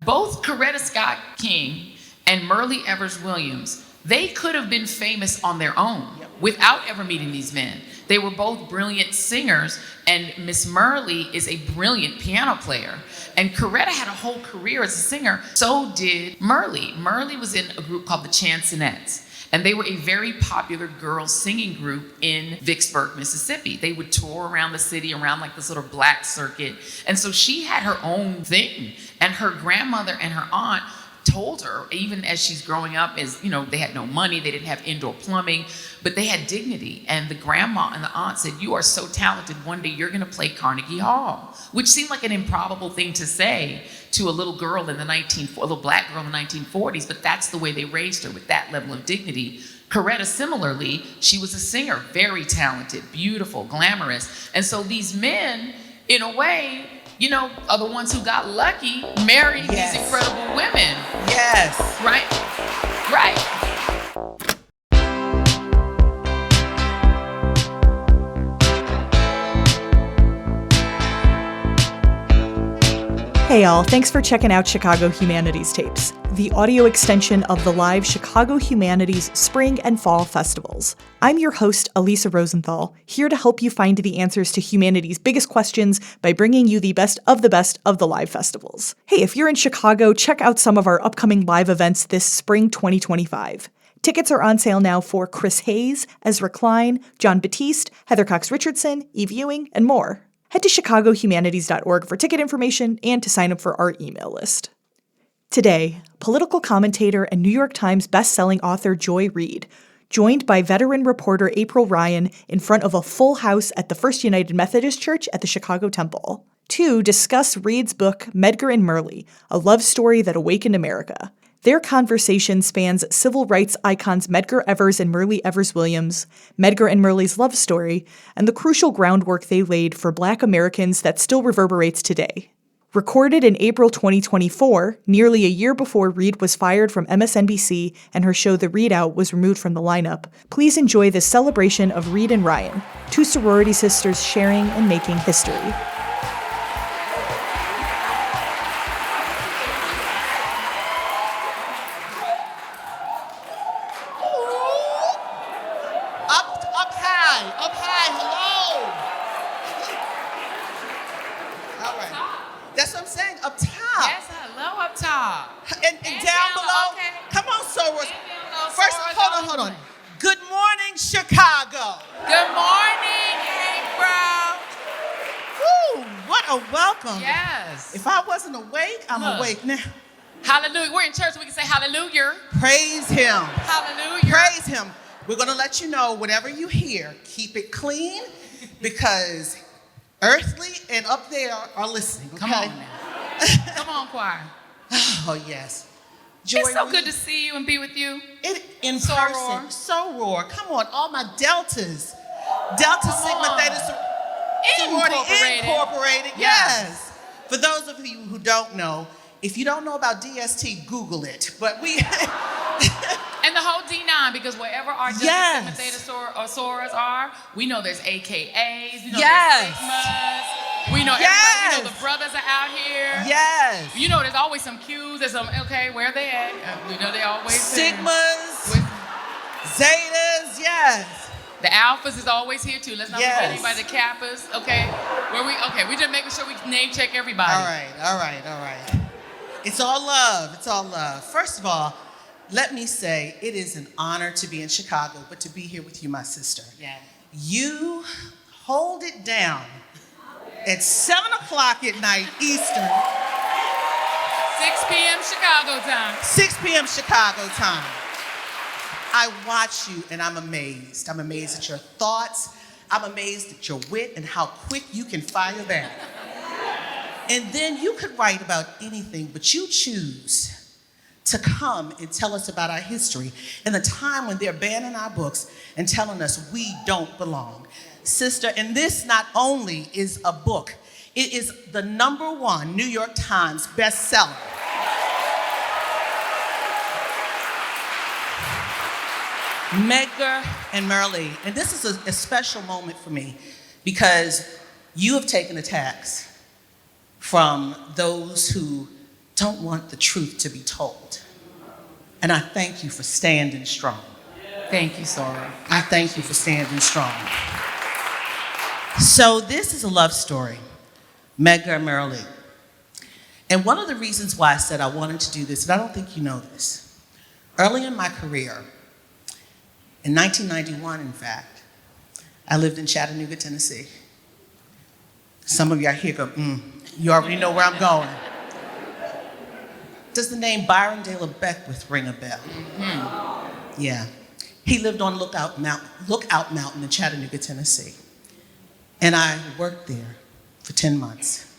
Both Coretta Scott King and Myrlie Evers Williams, they could have been famous on their own without ever meeting these men. They were both brilliant singers, and Miss Myrlie is a brilliant piano player. And Coretta had a whole career as a singer. So did Myrlie. Myrlie was in a group called the Chansonettes. And they were a very popular girls singing group in Vicksburg, Mississippi. They would tour around the city, around like this little black circuit. And so she had her own thing. And her grandmother and her aunt told her, even as she's growing up, as you know, they had no money, they didn't have indoor plumbing, but they had dignity. And the grandma and the aunt said, you are so talented, one day you're gonna play Carnegie Hall, which seemed like an improbable thing to say to a little girl in the a little black girl in the 1940s, but that's the way they raised her, with that level of dignity. Coretta, similarly, she was a singer, very talented, beautiful, glamorous. And so these men, in a way, you know, are the ones who got lucky marrying these incredible women. Yes. Right? Right. Hey y'all, thanks for checking out Chicago Humanities Tapes, the audio extension of the live Chicago Humanities Spring and Fall Festivals. I'm your host, Elisa Rosenthal, here to help you find the answers to humanity's biggest questions by bringing you the best of the live festivals. Hey, if you're in Chicago, check out some of our upcoming live events this spring 2025. Tickets are on sale now for Chris Hayes, Ezra Klein, John Batiste, Heather Cox Richardson, Eve Ewing, and more. Head to chicagohumanities.org for ticket information and to sign up for our email list. Today, political commentator and New York Times bestselling author Joy Reid, joined by veteran reporter April Ryan in front of a full house at the First United Methodist Church at the Chicago Temple, to discuss Reid's book Medgar and Myrlie, a love story that awakened America. Their conversation spans civil rights icons Medgar Evers and Myrlie Evers Williams, Medgar and Myrlie's love story, and the crucial groundwork they laid for Black Americans that still reverberates today. Recorded in April 2024, nearly a year before Reid was fired from MSNBC and her show The Reid Out was removed from the lineup, please enjoy this celebration of Reid and Ryan, two sorority sisters sharing and making history. Hold on. Good morning, Chicago. Good morning, April. Woo, what a welcome. Yes. If I wasn't awake, I'm awake now. Hallelujah. We're in church, so we can say hallelujah. Praise him. Hallelujah. Praise him. We're going to let you know, whatever you hear, keep it clean, because earthly and up there are listening. Okay? Come on now. Come on, choir. Oh, yes. Joy It's so Reid. good to see you and be with you. In So person. roar. So roar. Come on, all my Deltas. Delta Sigma Theta sorority incorporated. Yes. For those of you who don't know, if you don't know about DST, Google it. But we... And the whole D9, because wherever our Delta Sigma Theta sorors are, we know there's AKAs, we know there's Sigmas, we know everybody, we know the brothers are out here. Yes. You know there's always some Qs, there's some, okay, where are they at? We know they always Sigmas, Zetas, yes. The Alphas is always here too. Let's not forget anybody, the Kappas, okay? We just making sure we name check everybody. All right. It's all love. First of all, let me say, it is an honor to be in Chicago, but to be here with you, my sister. Yeah. You hold it down at 7 o'clock at night Eastern. 6 p.m. Chicago time. 6 p.m. Chicago time. I watch you and I'm amazed. I'm amazed at your thoughts. I'm amazed at your wit and how quick you can fire back. And then you could write about anything, but you choose to come and tell us about our history in the time when they're banning our books and telling us we don't belong. Sister, and this not only is a book, it is the #1 New York Times bestseller. Medgar and Myrlie. And this is a special moment for me because you have taken attacks from those who don't want the truth to be told. And I thank you for standing strong. Thank you, Sora. I thank you for standing strong. So this is a love story, Medgar and Myrlie. And one of the reasons why I said I wanted to do this, and I don't think you know this, early in my career, in 1991, in fact, I lived in Chattanooga, Tennessee. Some of you out here go, you already know where I'm going. Does the name Byron De La Beckwith ring a bell? Mm-hmm. Yeah. He lived on Lookout Mountain in Chattanooga, Tennessee. And I worked there for 10 months.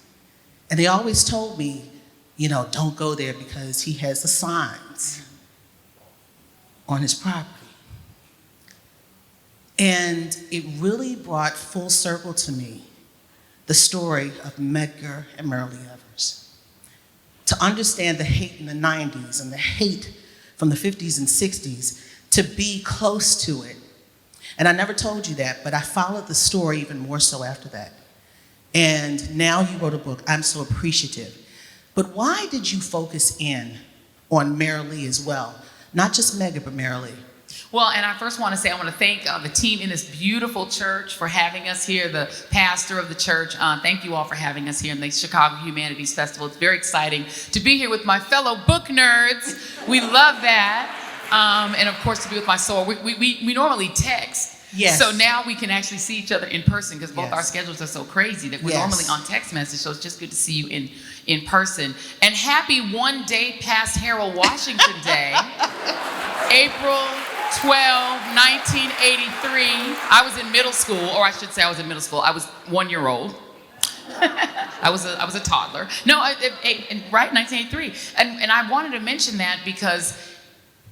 And they always told me, don't go there because he has the signs on his property. And it really brought full circle to me the story of Medgar and Myrlie Evers. To understand the hate in the 90s and the hate from the 50s and 60s, to be close to it. And I never told you that, but I followed the story even more so after that. And now you wrote a book. I'm so appreciative. But why did you focus in on Myrlie as well? Not just Medgar, but Myrlie. Well, and I first want to say I want to thank the team in this beautiful church for having us here, the pastor of the church. Thank you all for having us here in the Chicago Humanities Festival. It's very exciting to be here with my fellow book nerds. We love that. And of course, to be with my soul. We normally text. Yes. So now we can actually see each other in person because both our schedules are so crazy that we're normally on text message. So it's just good to see you in person. And happy one day past Harold Washington Day, April 12, 1983. I was in middle school, or I should say I was in middle school. I was 1 year old. I was a toddler. No, right, 1983. And I wanted to mention that because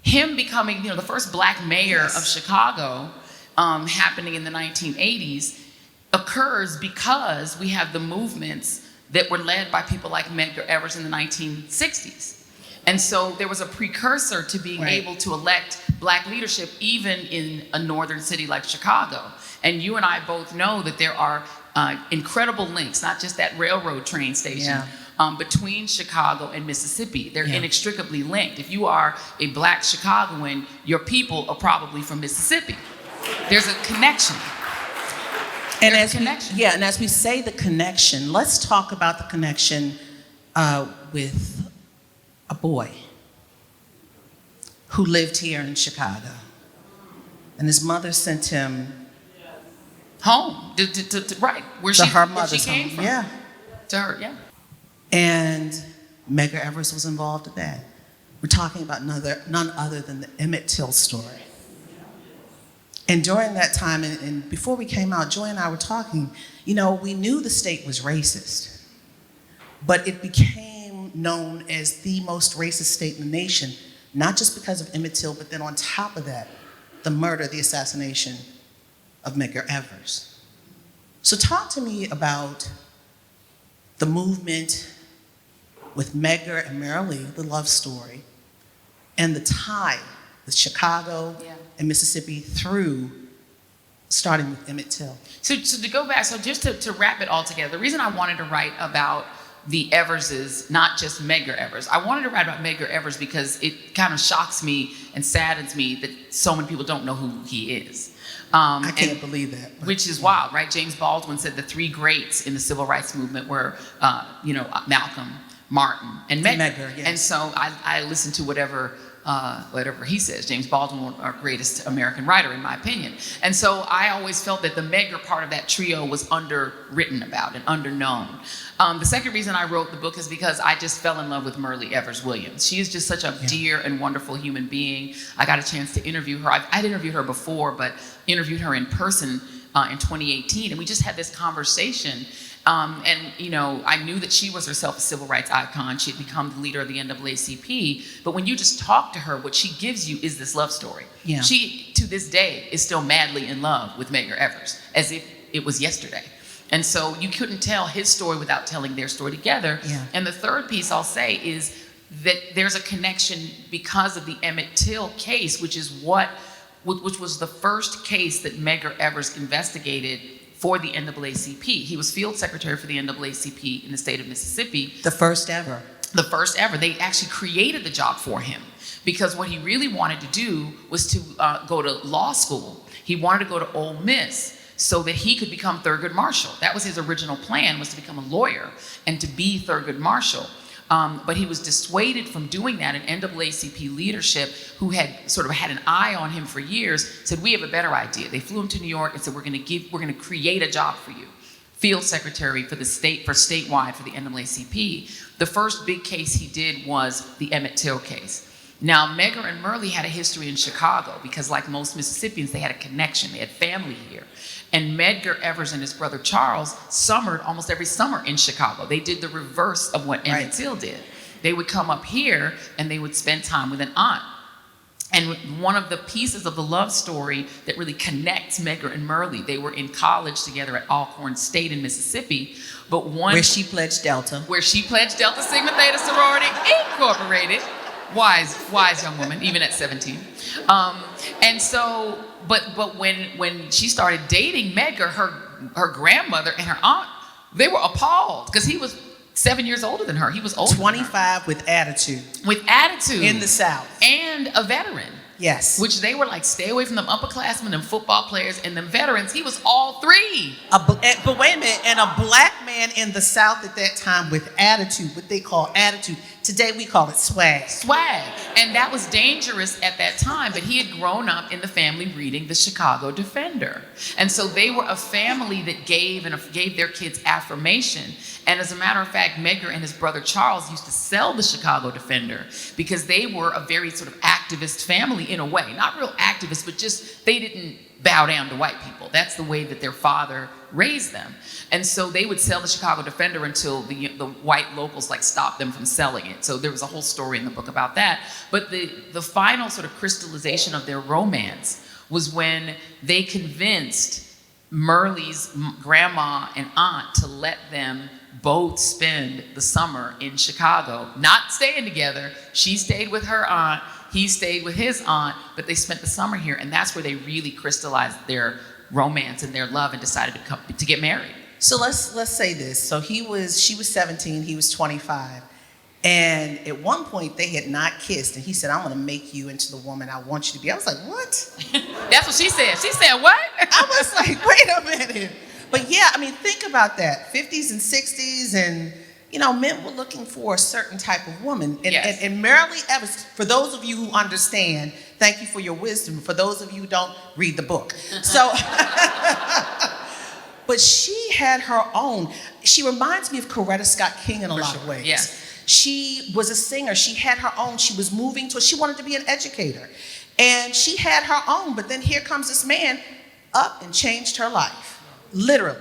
him becoming, the first black mayor of Chicago, happening in the 1980s, occurs because we have the movements that were led by people like Medgar Evers in the 1960s. And so there was a precursor to being able to elect black leadership even in a northern city like Chicago. And you and I both know that there are incredible links, not just that railroad train station, between Chicago and Mississippi. They're inextricably linked. If you are a black Chicagoan, your people are probably from Mississippi. There's a connection. And as we say the connection, let's talk about the connection with a boy who lived here in Chicago. And his mother sent him home, where her mother's she came home. from. Yeah. To her, And Medgar Evers was involved in that. We're talking about none other than the Emmett Till story. And during that time, and before we came out, Joy and I were talking, we knew the state was racist, but it became known as the most racist state in the nation, not just because of Emmett Till, but then on top of that, the assassination of Medgar Evers. So talk to me about the movement with Medgar and Myrlie, the love story, and the tie with Chicago and Mississippi through, starting with Emmett Till. So to go back, so just to wrap it all together, the reason I wanted to write about the Everses, not just Medgar Evers. I wanted to write about Medgar Evers because it kind of shocks me and saddens me that so many people don't know who he is. I can't believe that. Which is wild, right? James Baldwin said the three greats in the civil rights movement were, Malcolm, Martin, and Medgar. And so I listen to whatever he says. James Baldwin, our greatest American writer, in my opinion. And so I always felt that the Medgar part of that trio was underwritten about and underknown. The second reason I wrote the book is because I just fell in love with Myrlie Evers Williams. She is just such a dear and wonderful human being. I got a chance to interview her. I'd interviewed her before, but interviewed her in person in 2018. And we just had this conversation. I knew that she was herself a civil rights icon. She had become the leader of the NAACP. But when you just talk to her, what she gives you is this love story. Yeah. She, to this day, is still madly in love with Medgar Evers, as if it was yesterday. And so you couldn't tell his story without telling their story together. Yeah. And the third piece I'll say is that there's a connection because of the Emmett Till case, which was the first case that Medgar Evers investigated for the NAACP. He was field secretary for the NAACP in the state of Mississippi. The first ever. the first ever. They actually created the job for him because what he really wanted to do was to go to law school. He wanted to go to Ole Miss so that he could become Thurgood Marshall. That was his original plan, was to become a lawyer and to be Thurgood Marshall. But he was dissuaded from doing that, and NAACP leadership, who had sort of had an eye on him for years, said, we have a better idea. They flew him to New York and said, we're going to create a job for you. Field secretary for the state, for statewide for the NAACP. The first big case he did was the Emmett Till case. Now, Medgar and Myrlie had a history in Chicago because, like most Mississippians, they had a connection. They had family here. And Medgar Evers and his brother Charles summered almost every summer in Chicago. They did the reverse of what Emmett Till did. They would come up here and they would spend time with an aunt. And one of the pieces of the love story that really connects Medgar and Myrlie, they were in college together at Alcorn State in Mississippi, but where she pledged Delta Sigma Theta sorority incorporated. Wise young woman, even at 17. And so, but when she started dating Medgar, her grandmother and her aunt, they were appalled because he was 7 years older than her. He was older 25 with attitude. With attitude. In the South. And a veteran. Yes. Which they were like, stay away from them upperclassmen and football players and them veterans. He was all three. But wait a minute, and a black man in the South at that time with attitude, what they call attitude. Today we call it swag. Swag. And that was dangerous at that time, but he had grown up in the family reading the Chicago Defender. And so they were a family that gave their kids affirmation. And as a matter of fact, Medgar and his brother Charles used to sell the Chicago Defender because they were a very sort of activist family in a way. Not real activists, but just they didn't bow down to white people. That's the way that their father raised them. And so they would sell the Chicago Defender until the white locals like stopped them from selling it. So there was a whole story in the book about that. But the final sort of crystallization of their romance was when they convinced Myrlie's grandma and aunt to let them both spend the summer in Chicago, not staying together. She stayed with her aunt, he stayed with his aunt, but they spent the summer here, and that's where they really crystallized their romance and their love and decided to get married. So let's say this. So she was 17, he was 25. And at one point they had not kissed, and he said, I'm gonna make you into the woman I want you to be. I was like, what? That's what she said. She said, what? I was like, wait a minute. But yeah, I mean, think about that. 50s and 60s, and men were looking for a certain type of woman. And, yes. and Myrlie Evers, for those of you who understand, thank you for your wisdom. For those of you who don't, read the book. So, but she had her own. She reminds me of Coretta Scott King in a lot of ways. Yes. She was a singer. She had her own. She was moving to, she wanted to be an educator. And she had her own, but then here comes this man up and changed her life, literally.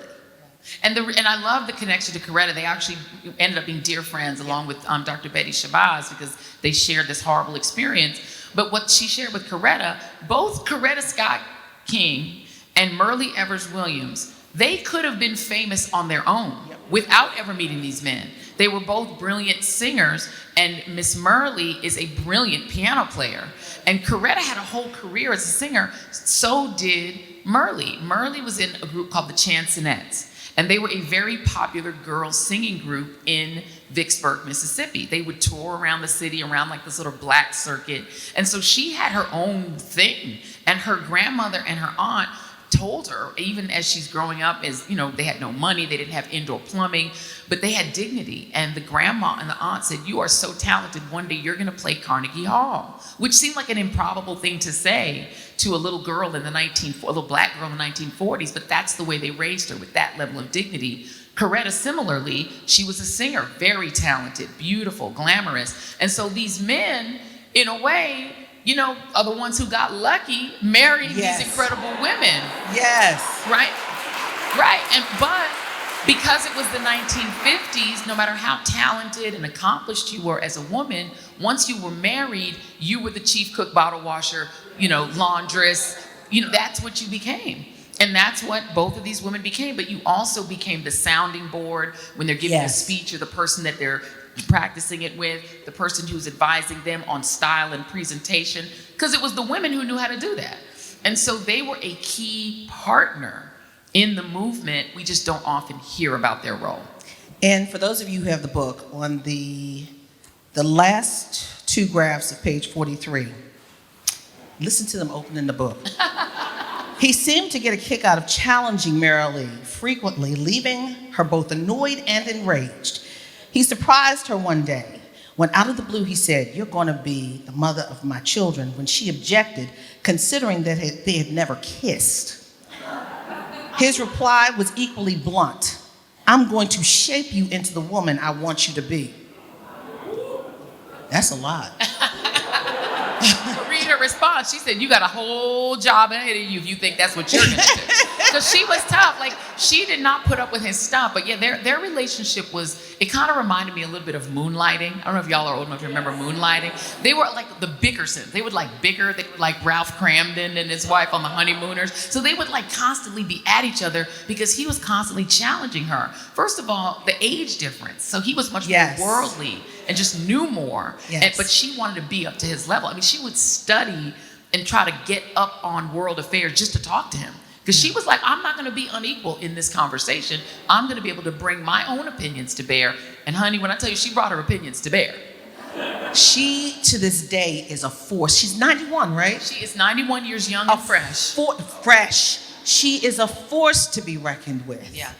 And I love the connection to Coretta. They actually ended up being dear friends along with Dr. Betty Shabazz because they shared this horrible experience. But what she shared with Coretta, both Coretta Scott King and Myrlie Evers Williams, they could have been famous on their own without ever meeting these men. They were both brilliant singers, and Miss Myrlie is a brilliant piano player. And Coretta had a whole career as a singer, so did Myrlie. Myrlie was in a group called the Chansonettes, and they were a very popular girls singing group in Vicksburg, Mississippi. They would tour around the city, around like this little black circuit. And so she had her own thing, and her grandmother and her aunt told her, even as she's growing up, they had no money, they didn't have indoor plumbing, but they had dignity. And the grandma and the aunt said, you are so talented, one day you're gonna play Carnegie Hall, which seemed like an improbable thing to say to a little girl a little black girl in the 1940s, but that's the way they raised her, with that level of dignity. Coretta, similarly, she was a singer, very talented, beautiful, glamorous. And so these men, in a way, are the ones who got lucky marrying these incredible women. Yes. Right? But because it was the 1950s, no matter how talented and accomplished you were as a woman, once you were married, you were the chief cook, bottle washer, laundress. That's what you became. And that's what both of these women became. But you also became the sounding board when they're giving a speech, or the person that they're practicing it with, the person who's advising them on style and presentation, because it was the women who knew how to do that. And so they were a key partner in the movement. We just don't often hear about their role. And for those of you who have the book, on the The last two graphs of page 43. Listen to them opening the book. He seemed to get a kick out of challenging Myrlie, frequently leaving her both annoyed and enraged. He surprised her one day when out of the blue he said, "You're going to be the mother of my children," when she objected, considering that they had never kissed. His reply was equally blunt. "I'm going to shape you into the woman I want you to be." That's a lot. Read her response. She said, "You got a whole job ahead of you if you think that's what you're going to do." Because she was tough. Like, she did not put up with his stuff. But yeah, their relationship was, it kind of reminded me a little bit of Moonlighting. I don't know if y'all are old enough to remember Moonlighting. They were like the Bickersons. They would like bicker, like Ralph Cramden and his wife on The Honeymooners. So they would like constantly be at each other because he was constantly challenging her. First of all, the age difference. So he was much more worldly and just knew more. Yes. But she wanted to be up to his level. I mean, she would study and try to get up on world affairs just to talk to him. Because she was like, "I'm not going to be unequal in this conversation. I'm going to be able to bring my own opinions to bear." And honey, when I tell you, she brought her opinions to bear. She, to this day, is a force. She's 91, right? She is 91 years young and fresh. Fresh. She is a force to be reckoned with. Yeah.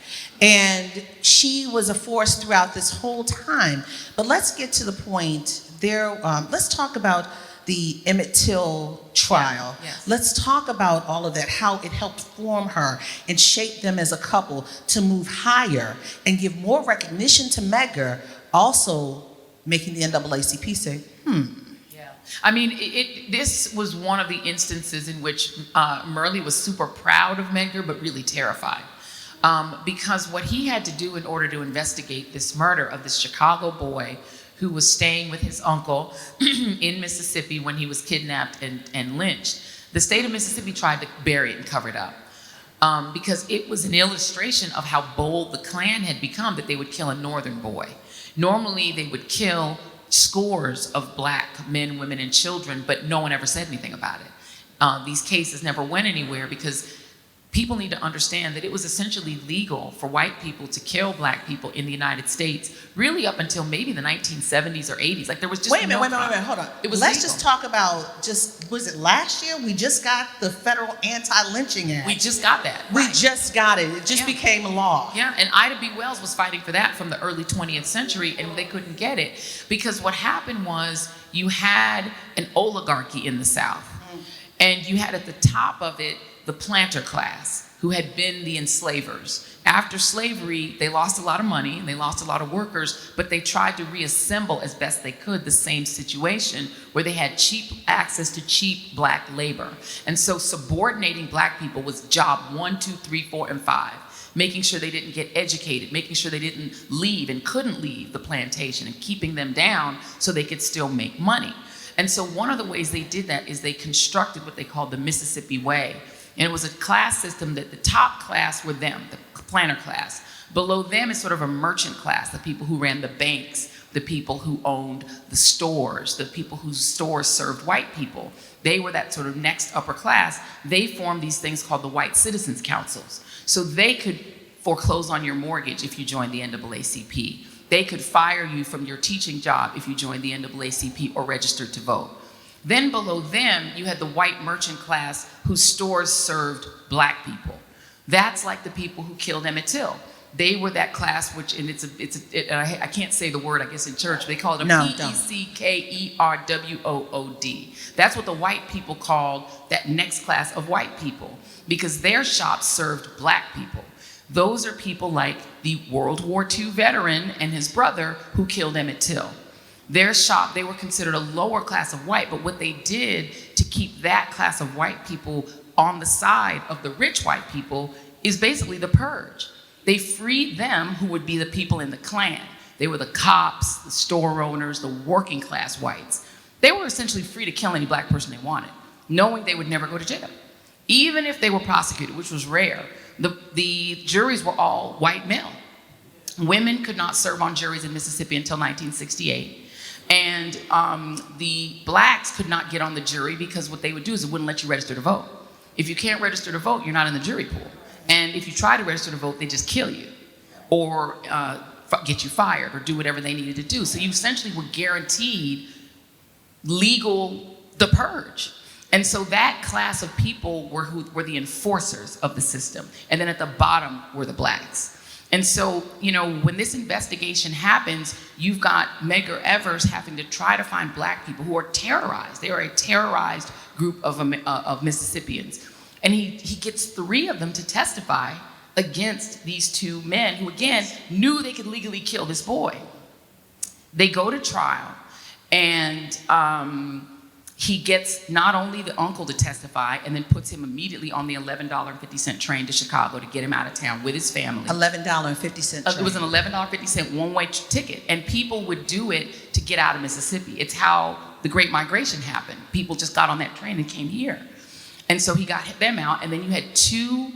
And she was a force throughout this whole time. But let's get to the point there. Let's talk about the Emmett Till trial. Yeah. Yes. Let's talk about all of that, how it helped form her and shape them as a couple to move higher and give more recognition to Medgar, also making the NAACP say, Yeah. I mean, this was one of the instances in which Myrlie was super proud of Medgar, but really terrified. Because what he had to do in order to investigate this murder of this Chicago boy who was staying with his uncle in Mississippi when he was kidnapped and lynched, the state of Mississippi tried to bury it and cover it up. Because it was an illustration of how bold the Klan had become, that they would kill a northern boy. Normally, they would kill scores of black men, women, and children, but no one ever said anything about it. These cases never went anywhere because people need to understand that it was essentially legal for white people to kill black people in the United States, really up until maybe the 1970s or 80s. Like, there was just wait a minute, hold on. It was Let's legal. just talk about was it last year? We just got the federal anti-lynching act. We just got that. We Right. just got it. It just became law. Yeah, and Ida B. Wells was fighting for that from the early 20th century, and they couldn't get it. Because what happened was you had an oligarchy in the South, and you had at the top of it the planter class, who had been the enslavers. After slavery, they lost a lot of money and they lost a lot of workers, but they tried to reassemble as best they could the same situation where they had cheap access to cheap black labor. And so subordinating black people was job 1, 2, 3, 4, and 5. Making sure they didn't get educated, making sure they didn't leave and couldn't leave the plantation, and keeping them down so they could still make money. And so one of the ways they did that is they constructed what they called the Mississippi Way. And it was a class system that the top class were them, the planter class. Below them is sort of a merchant class, the people who ran the banks, the people who owned the stores, the people whose stores served white people. They were that sort of next upper class. They formed these things called the White Citizens Councils. So they could foreclose on your mortgage if you joined the NAACP. They could fire you from your teaching job if you joined the NAACP or registered to vote. Then below them, you had the white merchant class whose stores served black people. That's like the people who killed Emmett Till. They were that class, which, and I can't say the word, I guess, in church. They call it a Peckerwood. That's what the white people called that next class of white people, because their shops served black people. Those are people like the World War II veteran and his brother who killed Emmett Till. Their shop, they were considered a lower class of white, but what they did to keep that class of white people on the side of the rich white people is basically the purge. They freed them, who would be the people in the Klan. They were the cops, the store owners, the working class whites. They were essentially free to kill any black person they wanted, knowing they would never go to jail. Even if they were prosecuted, which was rare, the juries were all white male. Women could not serve on juries in Mississippi until 1968. And the blacks could not get on the jury because what they would do is it wouldn't let you register to vote. If you can't register to vote, you're not in the jury pool. And if you try to register to vote, they just kill you. Or get you fired or do whatever they needed to do. So you essentially were guaranteed the purge. And so that class of people were the enforcers of the system. And then at the bottom were the blacks. And so, when this investigation happens, you've got Medgar Evers having to try to find black people who are terrorized. They are a terrorized group of Mississippians. And he gets 3 of them to testify against these 2 men who, again, knew they could legally kill this boy. They go to trial, and he gets not only the uncle to testify and then puts him immediately on the $11.50 train to Chicago to get him out of town with his family. $11.50 train. It was an $11.50 one-way ticket, and people would do it to get out of Mississippi. It's how the Great Migration happened. People just got on that train and came here. And so he got them out, and then you had 2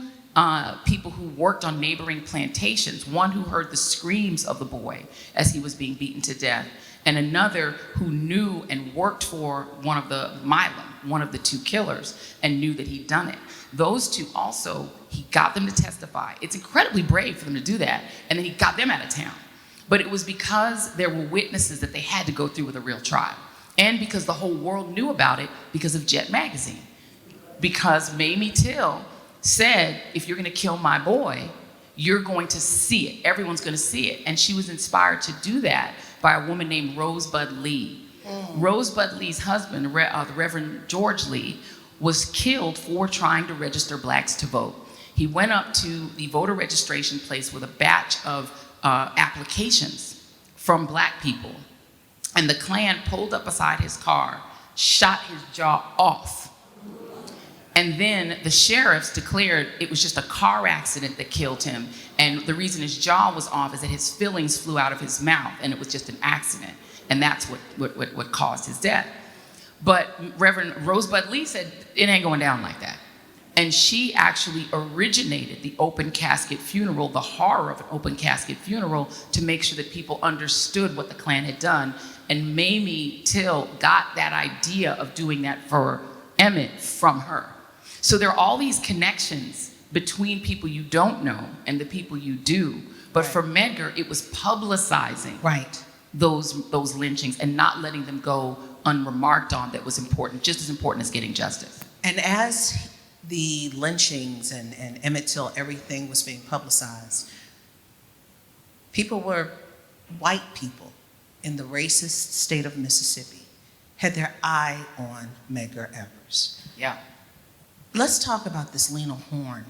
people who worked on neighboring plantations, one who heard the screams of the boy as he was being beaten to death, and another who knew and worked for one of the 2 killers, and knew that he'd done it. Those 2 also, he got them to testify. It's incredibly brave for them to do that, and then he got them out of town. But it was because there were witnesses that they had to go through with a real trial, and because the whole world knew about it because of Jet magazine. Because Mamie Till said, if you're gonna kill my boy, you're going to see it. Everyone's gonna see it. And she was inspired to do that by a woman named Rosebud Lee. Rosebud Lee's husband, the Reverend George Lee, was killed for trying to register blacks to vote. He went up to the voter registration place with a batch of applications from black people. And the Klan pulled up beside his car, shot his jaw off. And then the sheriffs declared it was just a car accident that killed him. And the reason his jaw was off is that his fillings flew out of his mouth, and it was just an accident. And that's what caused his death. But Reverend Rosebud Lee said, it ain't going down like that. And she actually originated the open casket funeral, the horror of an open casket funeral, to make sure that people understood what the Klan had done. And Mamie Till got that idea of doing that for Emmett from her. So there are all these connections between people you don't know and the people you do. But for Medgar, it was publicizing those lynchings and not letting them go unremarked on that was important, just as important as getting justice. And as the lynchings and Emmett Till, everything was being publicized, white people in the racist state of Mississippi had their eye on Medgar Evers. Yeah. Let's talk about this Lena Horne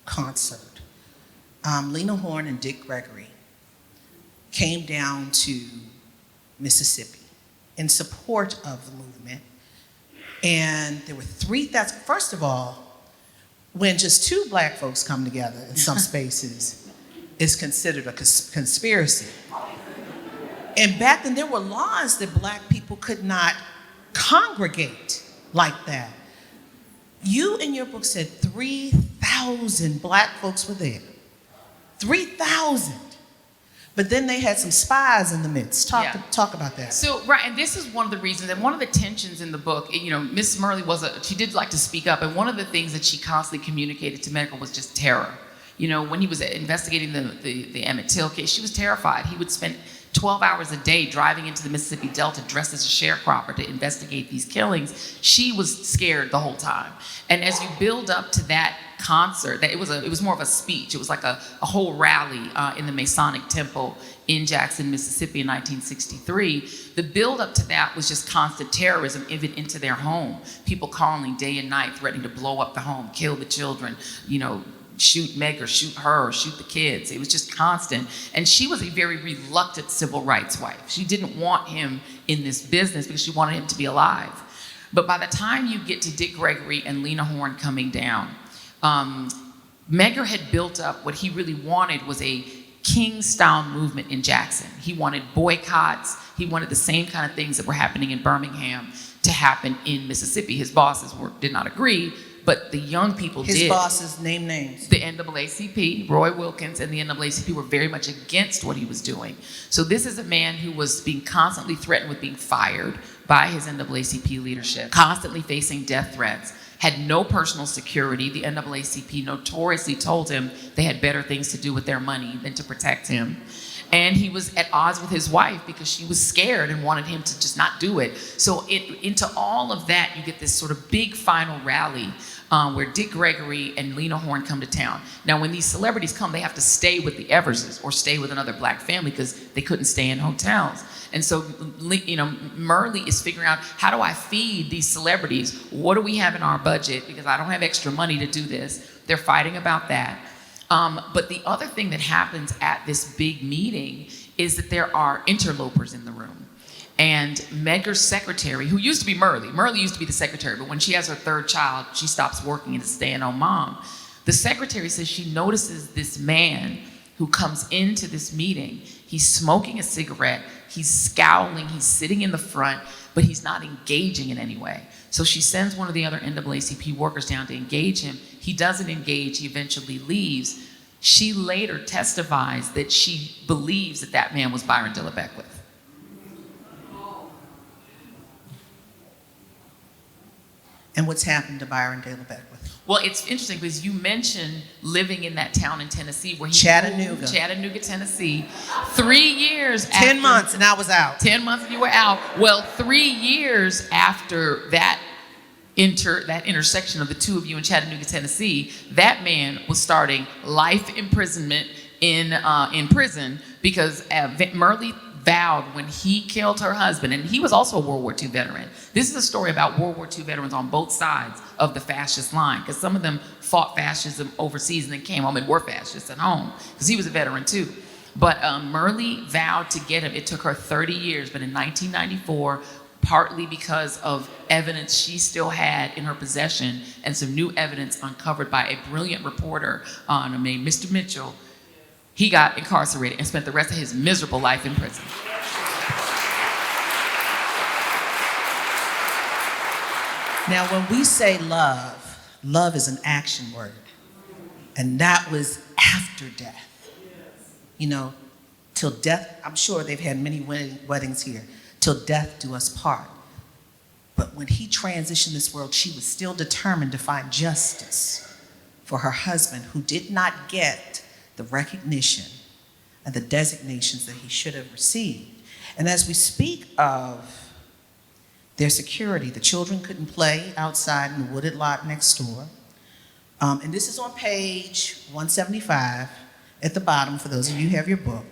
concert. Lena Horne and Dick Gregory came down to Mississippi in support of the movement. And there were 3,000, first of all, when just 2 black folks come together in some spaces, it's considered a conspiracy. And back then there were laws that black people could not congregate like that. You in your book said 3,000 black folks were there. 3,000. But then they had some spies in the midst. Talk about that. So, right, and this is one of the reasons, and one of the tensions in the book, Miss Myrlie she did like to speak up, and one of the things that she constantly communicated to Medgar was just terror. When he was investigating the Emmett Till case, she was terrified. He would spend 12 hours a day driving into the Mississippi Delta dressed as a sharecropper to investigate these killings. She was scared the whole time. And as you build up to that concert, it was more of a speech. It was like a whole rally in the Masonic Temple in Jackson, Mississippi in 1963. The build up to that was just constant terrorism, even into their home. People calling day and night, threatening to blow up the home, kill the children, shoot Medgar, shoot her, shoot the kids. It was just constant. And she was a very reluctant civil rights wife. She didn't want him in this business because she wanted him to be alive. But by the time you get to Dick Gregory and Lena Horne coming down, Medgar had built up what he really wanted was a King-style movement in Jackson. He wanted boycotts. He wanted the same kind of things that were happening in Birmingham to happen in Mississippi. His bosses did not agree, but the young people did. His bosses, name names. The NAACP, Roy Wilkins and the NAACP were very much against what he was doing. So this is a man who was being constantly threatened with being fired by his NAACP leadership, constantly facing death threats, had no personal security. The NAACP notoriously told him they had better things to do with their money than to protect him. And he was at odds with his wife because she was scared and wanted him to just not do it. So into all of that, you get this sort of big final rally where Dick Gregory and Lena Horne come to town. Now, when these celebrities come, they have to stay with the Everses or stay with another black family because they couldn't stay in hotels. And so, Myrlie is figuring out, how do I feed these celebrities? What do we have in our budget? Because I don't have extra money to do this. They're fighting about that. But the other thing that happens at this big meeting is that there are interlopers in the room. And Medgar's secretary, who used to be Myrlie used to be the secretary, but when she has her third child, she stops working and is a stay-at-home mom. The secretary says she notices this man who comes into this meeting. He's smoking a cigarette, he's scowling, he's sitting in the front, but he's not engaging in any way. So she sends one of the other NAACP workers down to engage him. He doesn't engage, he eventually leaves. She later testifies that she believes that that man was Byron Dilla Beckwith. And what's happened to Byron Dilla Beckwith? Well, it's interesting because you mentioned living in that town in Tennessee where he Chattanooga. moved, Chattanooga, Tennessee. 3 years after. 10 months and I was out. 10 months and you were out. Well, 3 years after that intersection of the two of you in Chattanooga, Tennessee, that man was starting life imprisonment in prison because Myrlie vowed when he killed her husband, and he was also a World War II veteran. This is a story about World War II veterans on both sides of the fascist line, because some of them fought fascism overseas and then came home and were fascists at home, because he was a veteran too. But Myrlie vowed to get him. It took her 30 years, but in 1994, partly because of evidence she still had in her possession and some new evidence uncovered by a brilliant reporter named Mr. Mitchell, he got incarcerated and spent the rest of his miserable life in prison. Now, when we say love, love is an action word. And that was after death. You know, till death, I'm sure they've had many weddings here. Till death do us part. But when he transitioned this world, she was still determined to find justice for her husband, who did not get the recognition and the designations that he should have received. And as we speak of their security, the children couldn't play outside in the wooded lot next door. And this is on page 175 at the bottom, for those of you who have your book.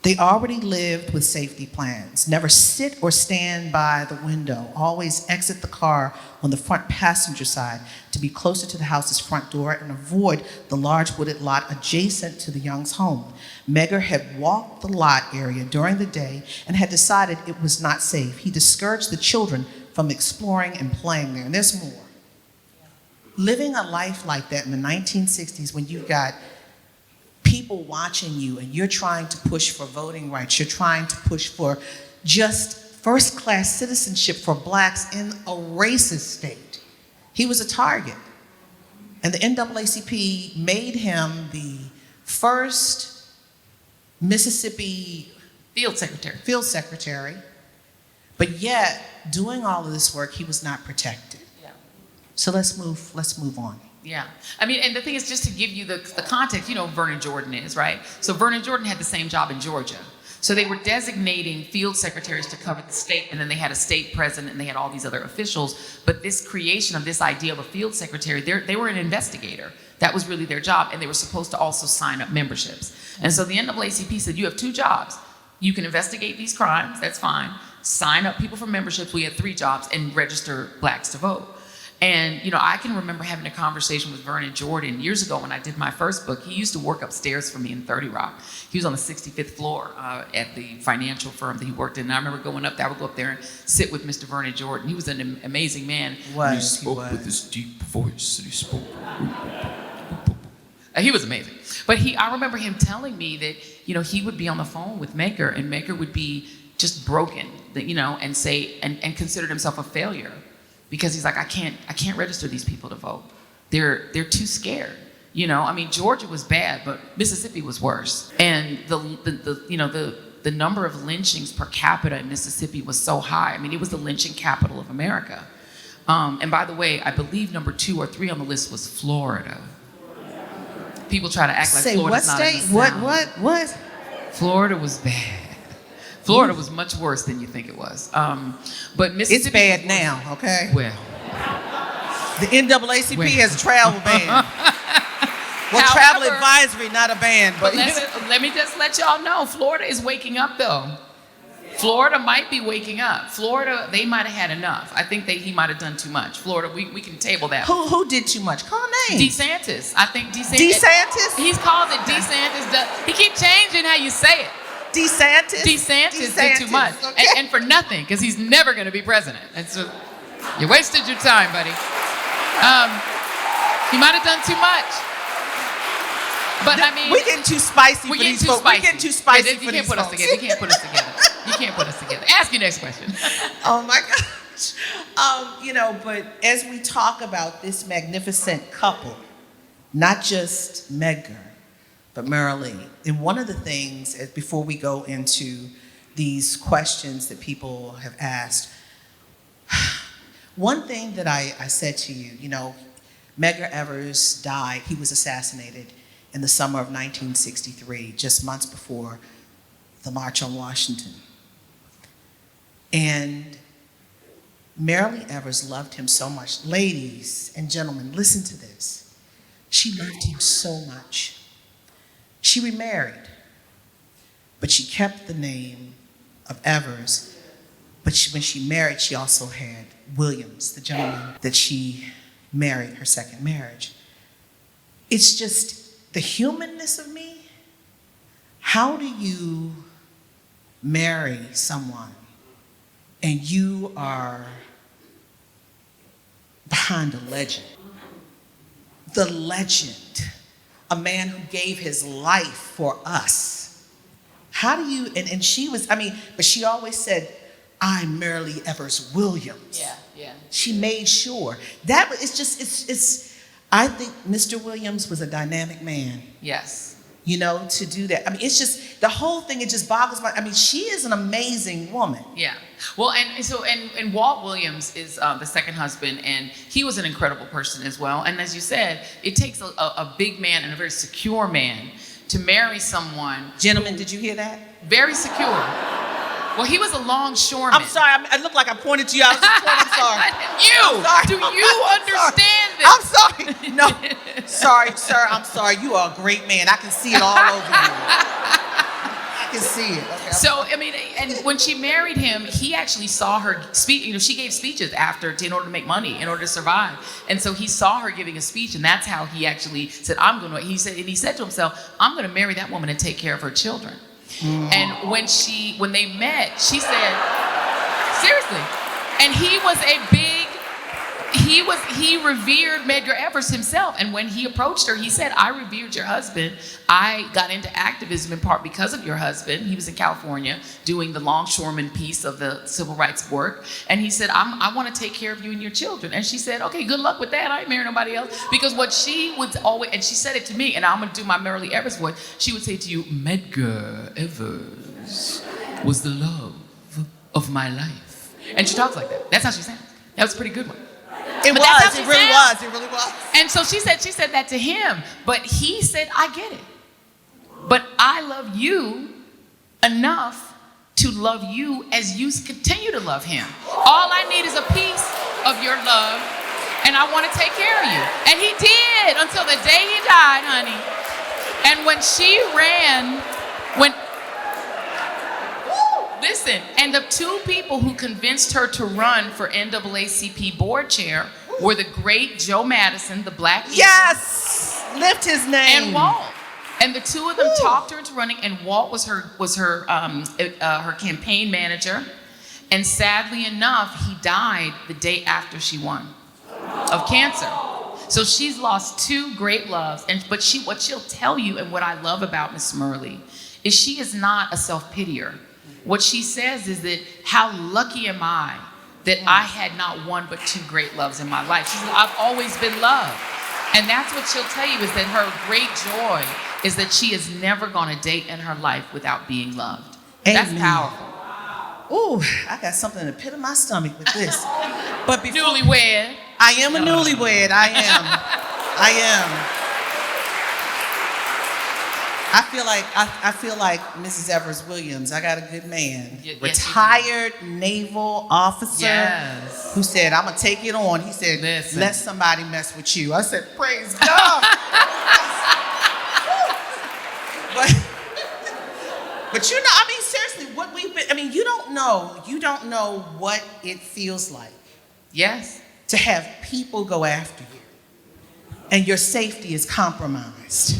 They already lived with safety plans. Never sit or stand by the window. Always exit the car on the front passenger side to be closer to the house's front door and avoid the large wooded lot adjacent to the Young's home. Medgar had walked the lot area during the day and had decided it was not safe. He discouraged the children from exploring and playing there. And there's more. Living a life like that in the 1960s, when you've got people watching you and you're trying to push for voting rights, you're trying to push for just first-class citizenship for blacks in a racist state. He was a target. And the NAACP made him the first Mississippi Field secretary. But yet, doing all of this work, he was not protected. Yeah. So let's move on. Yeah. I mean, and the thing is, just to give you the context, you know, Vernon Jordan is, right? So Vernon Jordan had the same job in Georgia. So they were designating field secretaries to cover the state, and then they had a state president, and they had all these other officials. But this creation of this idea of a field secretary, they were an investigator. That was really their job, and they were supposed to also sign up memberships. And so the NAACP said, you have 2 jobs. You can investigate these crimes, that's fine. Sign up people for memberships, we had 3 jobs, and register blacks to vote. And, you know, I can remember having a conversation with Vernon Jordan years ago when I did my first book. He used to work upstairs for me in 30 Rock. He was on the 65th floor at the financial firm that he worked in. And I remember going up there, I would go up there and sit with Mr. Vernon Jordan. He was an amazing man. He spoke with this deep voice, and he spoke. He was amazing. But I remember him telling me that, you know, he would be on the phone with Medgar, and Medgar would be just broken, you know, and say, and considered himself a failure. Because he's like, I can't register these people to vote. They're too scared. You know, I mean, Georgia was bad, but Mississippi was worse. And the number of lynchings per capita in Mississippi was so high. I mean, it was the lynching capital of America. And by the way, I believe number 2 or 3 on the list was Florida. People try to act like Florida's not in the South. What? Florida was bad. Florida was much worse than you think it was. But Mississippi. It's bad now, okay? Well. The NAACP has a travel ban. Well, travel However, advisory, not a ban. But let me just let y'all know, Florida is waking up though. Florida might be waking up. Florida, they might have had enough. I think he might have done too much. Florida, we can table that. Who did too much? Call names. DeSantis. I think DeSantis. DeSantis? He's called it DeSantis. He keep changing how you say it. DeSantis did too much. Okay. And for nothing, because he's never going to be president. And so you wasted your time, buddy. He might have done too much. But I mean, we're getting too spicy for these folks. We're getting too spicy for these folks. You can't put us together. You can't put us together. Ask your next question. Oh my gosh. But as we talk about this magnificent couple, not just Medgar, but Myrlie, and one of the things, before we go into these questions that people have asked, one thing that I said to you, Medgar Evers died, he was assassinated in the summer of 1963, just months before the March on Washington. And Myrlie Evers loved him so much. Ladies and gentlemen, listen to this. She loved him so much. She remarried, but she kept the name of Evers. But when she married, she also had Williams, the gentleman that she married, her second marriage. It's just the humanness of me. How do you marry someone and you are behind a legend? The legend, a man who gave his life for us. How do you, and she was, but she always said, I'm Myrlie Evers Williams. Yeah. She made sure. That was, I think Mr. Williams was a dynamic man. Yes. To do that. It's just, the whole thing, it just boggles my, she is an amazing woman. Yeah. Well, and Walt Williams is the second husband, and he was an incredible person as well. And as you said, it takes a big man and a very secure man to marry someone. Gentlemen, did you hear that? Very secure. Well, he was a longshoreman. I'm sorry, I look like I pointed to you. I was just pointing, I'm sorry. Do you understand this? I'm sorry. No, sorry, sir, I'm sorry. You are a great man. I can see it all over you. I can see it. Okay, so, and when she married him, he actually saw her speak. She gave speeches in order to make money, in order to survive. And so he saw her giving a speech, and that's how he actually said, he said to himself, I'm going to marry that woman and take care of her children. And when they met, she said, seriously, and he revered Medgar Evers himself. And when he approached her, he said, I revered your husband. I got into activism in part because of your husband. He was in California doing the longshoreman piece of the civil rights work. And he said, I want to take care of you and your children. And she said, okay, good luck with that. I ain't marrying nobody else. Because what she would always, and she said it to me, and I'm going to do my Myrlie Evers voice. She would say to you, Medgar Evers was the love of my life. And she talks like that. That's how she sounds. That was a pretty good one. It really was. And so she said that to him, but he said, I get it. But I love you enough to love you as you continue to love him. All I need is a piece of your love, and I want to take care of you. And he did until the day he died, honey. And when she ran, listen, and the two people who convinced her to run for NAACP board chair were the great Joe Madison, the Black Eagle. Yes! Lift his name. And Walt. And the two of them talked her into running, and Walt was her campaign manager. And sadly enough, he died the day after she won of cancer. So she's lost two great loves. But what she'll tell you, and what I love about Miss Myrlie, is she is not a self-pitier. What she says is that, how lucky am I that I had not one but two great loves in my life. She said, I've always been loved. And that's what she'll tell you, is that her great joy is that she is never going to date in her life without being loved. Amen. That's powerful. Ooh, I got something in the pit of my stomach with this. But before, Newlywed. I am a newlywed. I am. I feel like Mrs. Evers Williams. I got a good man, Yes, retired naval officer, Yes. who said, "I'm gonna take it on." He said, Listen. "Let somebody mess with you." I said, "Praise God." but you know, I mean, seriously, what we've been. I mean, you don't know what it feels like Yes. to have people go after you, and your safety is compromised.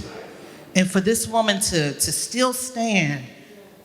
And for this woman to still stand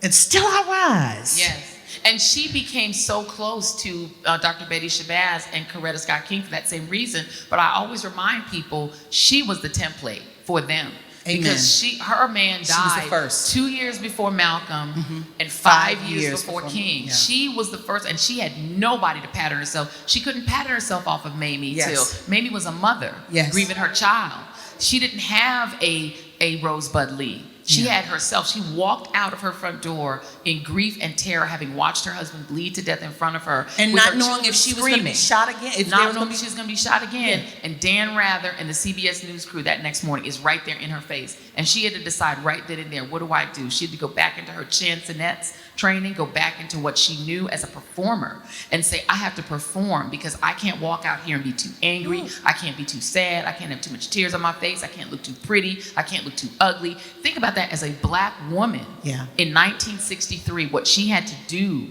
and still arise. Yes. And she became so close to Dr. Betty Shabazz and Coretta Scott King for that same reason. But I always remind people she was the template for them. Amen. Because her man She was the died first. 2 years before Malcolm and 5 years before King. yeah. She was the first, and she had nobody to pattern herself. She couldn't pattern herself off of Mamie Yes. till Mamie was a mother Yes. grieving her child. She didn't have a Rosebud Lee. She Yeah. had herself. She walked out of her front door in grief and terror, having watched her husband bleed to death in front of her. And with not her knowing if children she was going to be screaming. shot again. If there Not was knowing gonna if be- she was going to be shot again. Yeah. And Dan Rather and the CBS News crew that next morning is right there in her face. And she had to decide right then and there, what do I do? She had to go back into her chansonettes training, go back into what she knew as a performer and say, I have to perform because I can't walk out here and be too angry. I can't be too sad. I can't have too much tears on my face. I can't look too pretty. I can't look too ugly. Think about that as a black woman Yeah. in 1963, what she had to do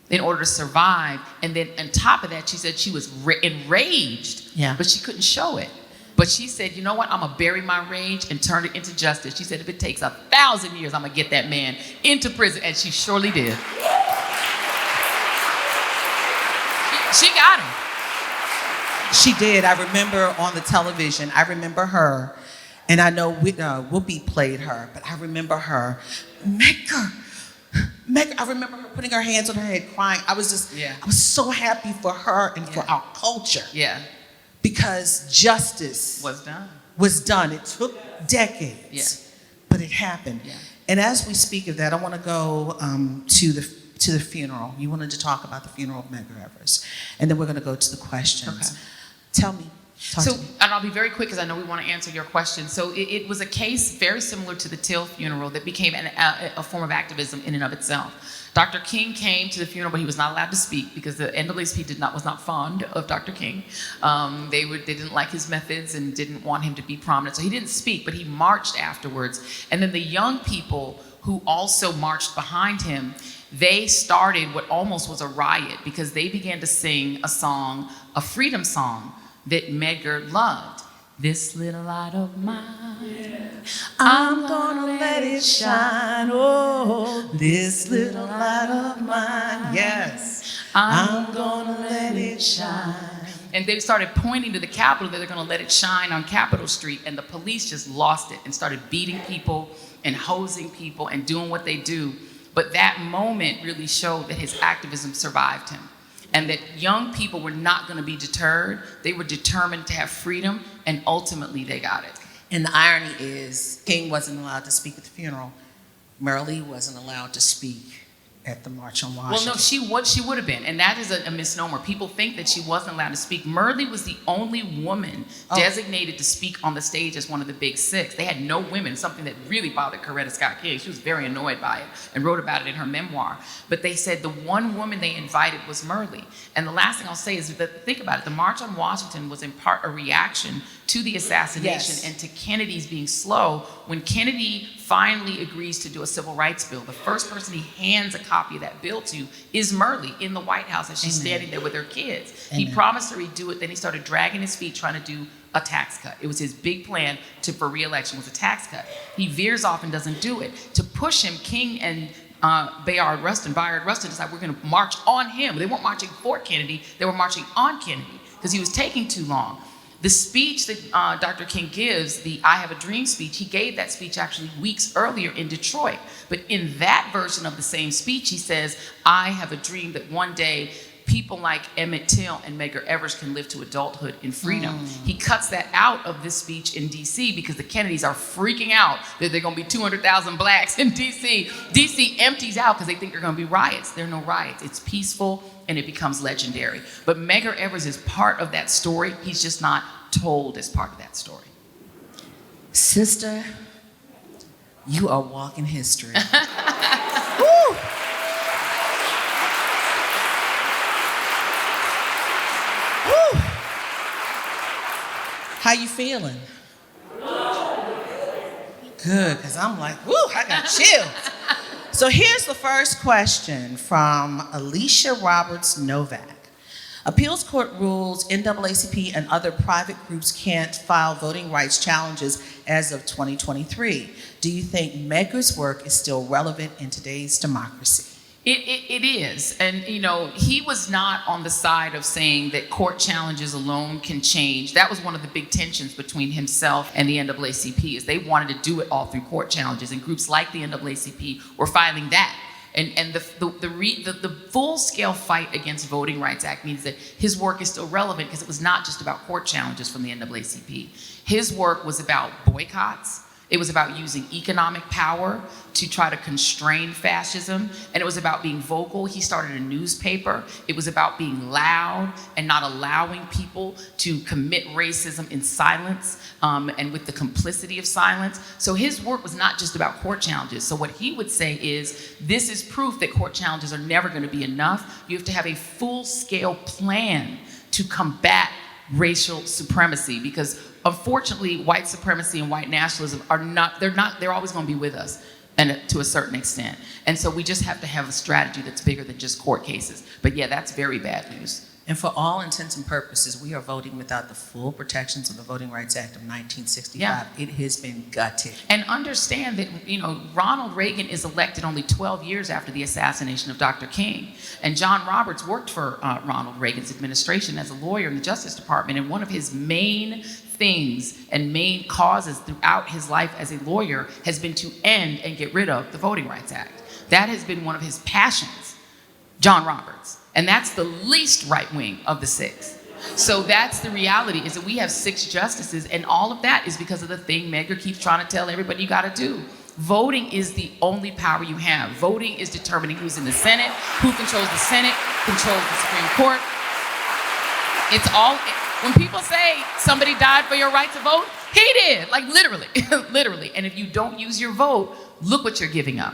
in order to survive. And then on top of that, she said she was enraged, Yeah. but she couldn't show it. But she said, you know what? I'm going to bury my rage and turn it into justice. She said, if it takes 1,000 years, I'm going to get that man into prison. And she surely did. She got him. She did. I remember on the television, I remember her, and I know Whoopi played her, but I remember her, Medgar. I remember her putting her hands on her head, crying. I was so happy for her and for our culture. Yeah. Because justice Was done. It took decades, Yeah. but it happened. Yeah. And as we speak of that, I want to go to the funeral. You wanted to talk about the funeral of Medgar Evers, and then we're going to go to the questions. Okay. Tell me. Talk to me. And I'll be very quick because I know we want to answer your question. So it was a case very similar to the Till funeral that became a form of activism in and of itself. Dr. King came to the funeral, but he was not allowed to speak because the NAACP was not fond of Dr. King. They didn't like his methods and didn't want him to be prominent. So he didn't speak, but he marched afterwards. And then the young people who also marched behind him, they started what almost was a riot because they began to sing a freedom song that Medgar loved. This little light of mine, I'm gonna let it shine. Oh, This little light of mine, yes, I'm gonna let it shine. And they started pointing to the Capitol that they're gonna let it shine on Capitol Street, and the police just lost it and started beating people and hosing people and doing what they do. But that moment really showed that his activism survived him. And that young people were not going to be deterred. They were determined to have freedom, and ultimately they got it. And the irony is, King wasn't allowed to speak at the funeral. Myrlie wasn't allowed to speak at the March on Washington. Well, no, she would have been, and that is a misnomer. People think that she wasn't allowed to speak. Myrlie was the only woman designated to speak on the stage as one of the big six. They had no women, something that really bothered Coretta Scott King. She was very annoyed by it and wrote about it in her memoir. But they said the one woman they invited was Myrlie. And the last thing I'll say is that, think about it, the March on Washington was in part a reaction to the assassination and to Kennedy's being slow. When Kennedy finally agrees to do a civil rights bill, the first person he hands a copy of that bill to is Myrlie in the White House as she's standing there with her kids. He promised her he'd do it, then he started dragging his feet trying to do a tax cut. It was his big plan for re-election was a tax cut. He veers off and doesn't do it. To push him, King and Bayard Rustin decided we're gonna march on him. They weren't marching for Kennedy, they were marching on Kennedy because he was taking too long. The speech that Dr. King gives, the I Have a Dream speech, he gave that speech actually weeks earlier in Detroit. But in that version of the same speech, he says, I have a dream that one day people like Emmett Till and Medgar Evers can live to adulthood in freedom. He cuts that out of this speech in DC because the Kennedys are freaking out that there are gonna be 200,000 blacks in DC. DC empties out because they think there are gonna be riots. There are no riots. It's peaceful and it becomes legendary. But Medgar Evers is part of that story. He's just not told as part of that story. Sister, You are walking history. Woo! Woo! How you feeling? Good, because I'm like, woo, I got chills. So here's the first question from Alicia Roberts Novak. Appeals court rules NAACP and other private groups can't file voting rights challenges as of 2023. Do you think Medgar's work is still relevant in today's democracy? It is. And, you know, he was not on the side of saying that court challenges alone can change. That was one of the big tensions between himself and the NAACP, is they wanted to do it all through court challenges. And groups like the NAACP were filing that. And the full-scale fight against Voting Rights Act means that his work is still relevant because it was not just about court challenges from the NAACP. His work was about boycotts. It was about using economic power to try to constrain fascism, and it was about being vocal. He started a newspaper. It was about being loud and not allowing people to commit racism in silence and with the complicity of silence. So his work was not just about court challenges. So what he would say is, this is proof that court challenges are never going to be enough. You have to have a full-scale plan to combat racial supremacy, because unfortunately, white supremacy and white nationalism they're always going to be with us, and to a certain extent. And so we just have to have a strategy that's bigger than just court cases. But yeah, that's very bad news. And for all intents and purposes, we are voting without the full protections of the Voting Rights Act of 1965. Yeah. It has been gutted. And understand that, you know, Ronald Reagan is elected only 12 years after the assassination of Dr. King. And John Roberts worked for Ronald Reagan's administration as a lawyer in the Justice Department. And one of his main things and main causes throughout his life as a lawyer has been to end and get rid of the Voting Rights Act. That has been one of his passions, John Roberts. And that's the least right wing of the six. So that's the reality, is that we have 6 justices, and all of that is because of the thing Medgar keeps trying to tell everybody you gotta do. Voting is the only power you have. Voting is determining who's in the Senate, who controls the Senate, controls the Supreme Court. It's all, when people say somebody died for your right to vote, he did, like literally, literally. And if you don't use your vote, look what you're giving up.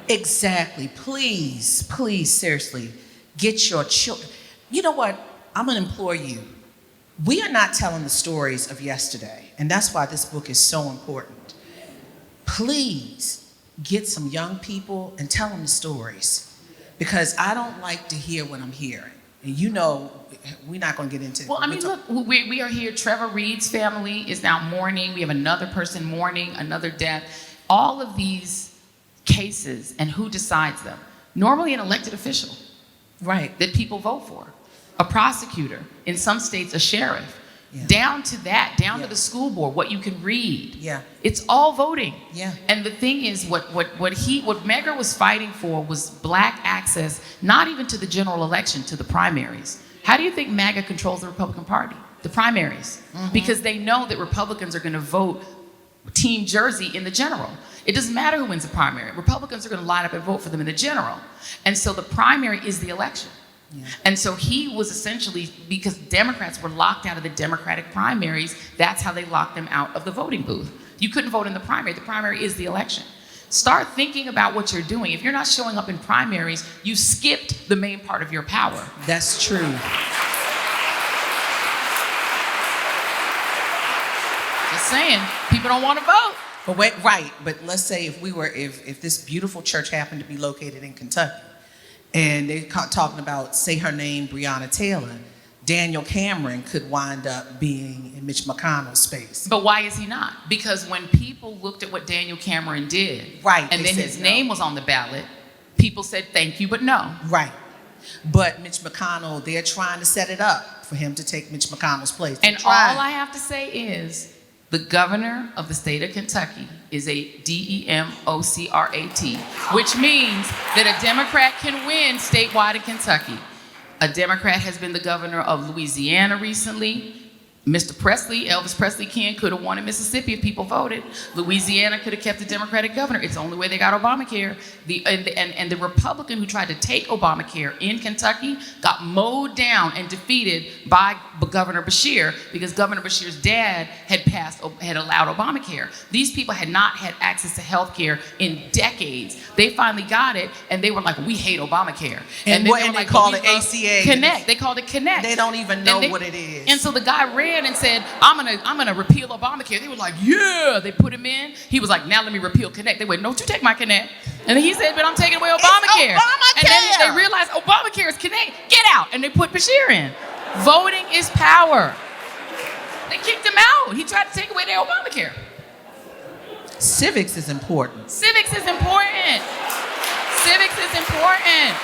Exactly. Please, please, seriously, get your children. You know what? I'm going to implore you. We are not telling the stories of yesterday, and that's why this book is so important. Please get some young people and tell them the stories, because I don't like to hear what I'm hearing. And you know, we're not going to get into it. Well, I mean, look, we are here. Trevor Reid's family is now mourning. We have another person mourning, another death. All of these cases, and who decides them? Normally an elected official, right, that people vote for. A prosecutor, in some states a sheriff, down to that, down to the school board, what you can read. Yeah. It's all voting. Yeah. And the thing is, what Medgar was fighting for was black access, not even to the general election, to the primaries. How do you think MAGA controls the Republican Party? The primaries. Mm-hmm. Because they know that Republicans are going to vote Team Jersey in the general. It doesn't matter who wins the primary. Republicans are going to line up and vote for them in the general. And so the primary is the election. Yeah. And so he was essentially, because Democrats were locked out of the Democratic primaries, that's how they locked them out of the voting booth. You couldn't vote in the primary. The primary is the election. Start thinking about what you're doing. If you're not showing up in primaries, you skipped the main part of your power. That's true. Just saying, people don't want to vote. But wait, right, but let's say if this beautiful church happened to be located in Kentucky, and they're talking about, say her name, Breonna Taylor, Daniel Cameron could wind up being in Mitch McConnell's space. But why is he not? Because when people looked at what Daniel Cameron did, right, and then his name was on the ballot, people said thank you, but no. Right. But Mitch McConnell, they're trying to set it up for him to take Mitch McConnell's place. And all I have to say is, the governor of the state of Kentucky is a Democrat, which means that a Democrat can win statewide in Kentucky. A Democrat has been the governor of Louisiana recently. Mr. Presley, Elvis Presley Ken, could have won in Mississippi if people voted. Louisiana could have kept a Democratic governor. It's the only way they got Obamacare. And the Republican who tried to take Obamacare in Kentucky got mowed down and defeated by Governor Beshear because Governor Beshear's dad had allowed Obamacare. These people had not had access to health care in decades. They finally got it, and they were like, we hate Obamacare. And they call it ACA. Connect. They called it Connect. They don't even know what it is. And so the guy ran and said, I'm gonna repeal Obamacare. They were like, yeah. They put him in. He was like, now let me repeal Connect. They went, no, you take my Connect. And he said, but I'm taking away Obamacare. Obamacare. And then they realized Obamacare is Connect. Get out. And they put Beshear in. Voting is power. They kicked him out. He tried to take away their Obamacare. Civics is important. Civics is important. Civics is important.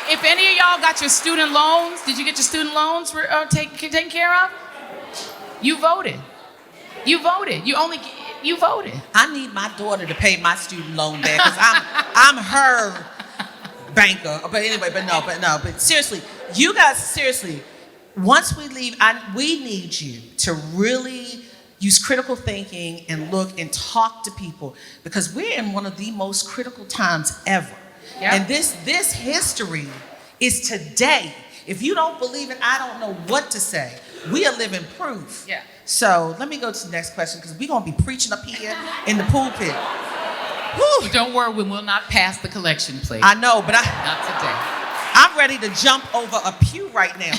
If any of y'all got your student loans, did you get your student loans taken care of? You voted. You voted. You voted. I need my daughter to pay my student loan back because I'm her banker. But seriously, you guys, seriously, once we leave, we need you to really use critical thinking and look and talk to people because we're in one of the most critical times ever. Yep. And this history is today. If you don't believe it, I don't know what to say. We are living proof. Yeah. So let me go to the next question because we're going to be preaching up here in the pulpit. Whew. Don't worry, we will not pass the collection plate. I know, but not today. I'm ready to jump over a pew right now.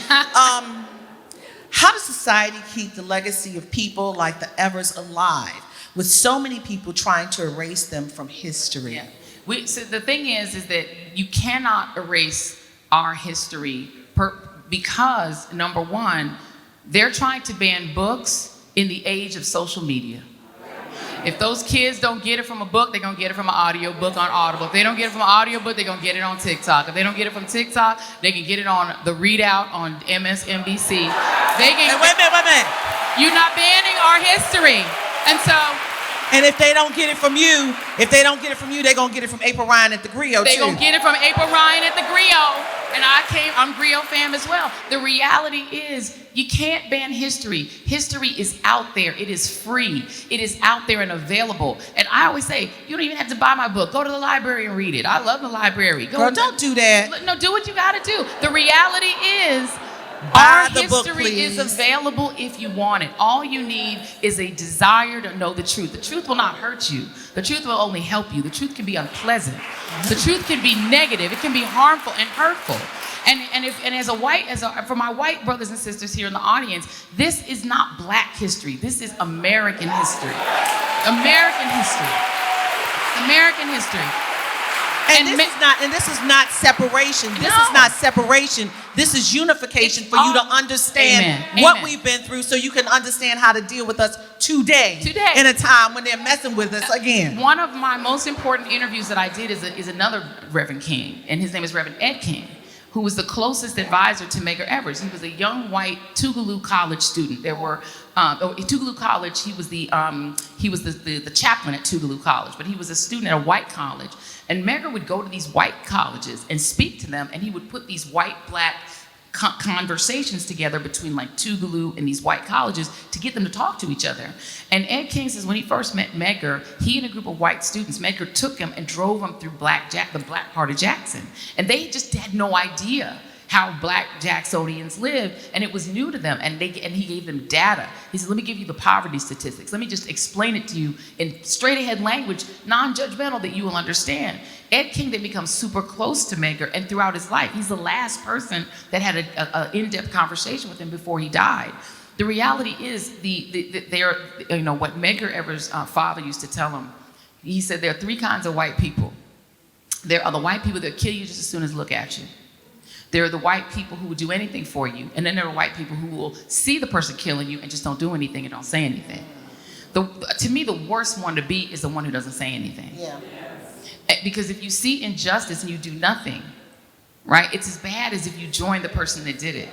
How does society keep the legacy of people like the Evers alive with so many people trying to erase them from history? Yeah. So the thing is that you cannot erase our history because, number one, they're trying to ban books in the age of social media. If those kids don't get it from a book, they're going to get it from an audio book on Audible. If they don't get it from an audio book, they're going to get it on TikTok. If they don't get it from TikTok, they can get it on the Readout on MSNBC. Wait a minute. You're not banning our history. And if they don't get it from you, they're going to get it from April Ryan at the Griot, They're going to get it from April Ryan at the Griot. And I'm Griot fam as well. The reality is you can't ban history. History is out there. It is free. It is out there and available. And I always say, you don't even have to buy my book. Go to the library and read it. I love the library. Girl, don't do that. No, do what you got to do. The reality is Buy our the book, history please. is available if you want it. All you need is a desire to know the truth. The truth will not hurt you. The truth will only help you. The truth can be unpleasant. The truth can be negative. It can be harmful and hurtful. For my white brothers and sisters here in the audience, this is not Black history. This is American history. American history. American history. And this is not separation. This is not separation. This is unification for you to understand what we've been through so you can understand how to deal with us today. In a time when they're messing with us again. One of my most important interviews that I did is another Reverend King, and his name is Reverend Ed King, who was the closest advisor to Medgar Evers. He was a young white Tougaloo College student. There were Tougaloo College. He was the chaplain at Tougaloo College, but he was a student at a white college. And Medgar would go to these white colleges and speak to them, and he would put these white-black conversations together between like Tougaloo and these white colleges to get them to talk to each other. And Ed King says when he first met Medgar, he and a group of white students, Medgar took him and drove him through the black part of Jackson. And they just had no idea how Black Jacksonians lived, and it was new to them, and he gave them data. He said, let me give you the poverty statistics. Let me just explain it to you in straight-ahead language, non-judgmental, that you will understand. Ed King then becomes super close to Medgar, and throughout his life, he's the last person that had an in-depth conversation with him before he died. The reality is, what Medgar Evers' father used to tell him, he said there are three kinds of white people. There are the white people that kill you just as soon as look at you. There are the white people who will do anything for you, and then there are white people who will see the person killing you and just don't do anything and don't say anything. To me, the worst one to be is the one who doesn't say anything. Yeah. Because if you see injustice and you do nothing, right, it's as bad as if you join the person that did it.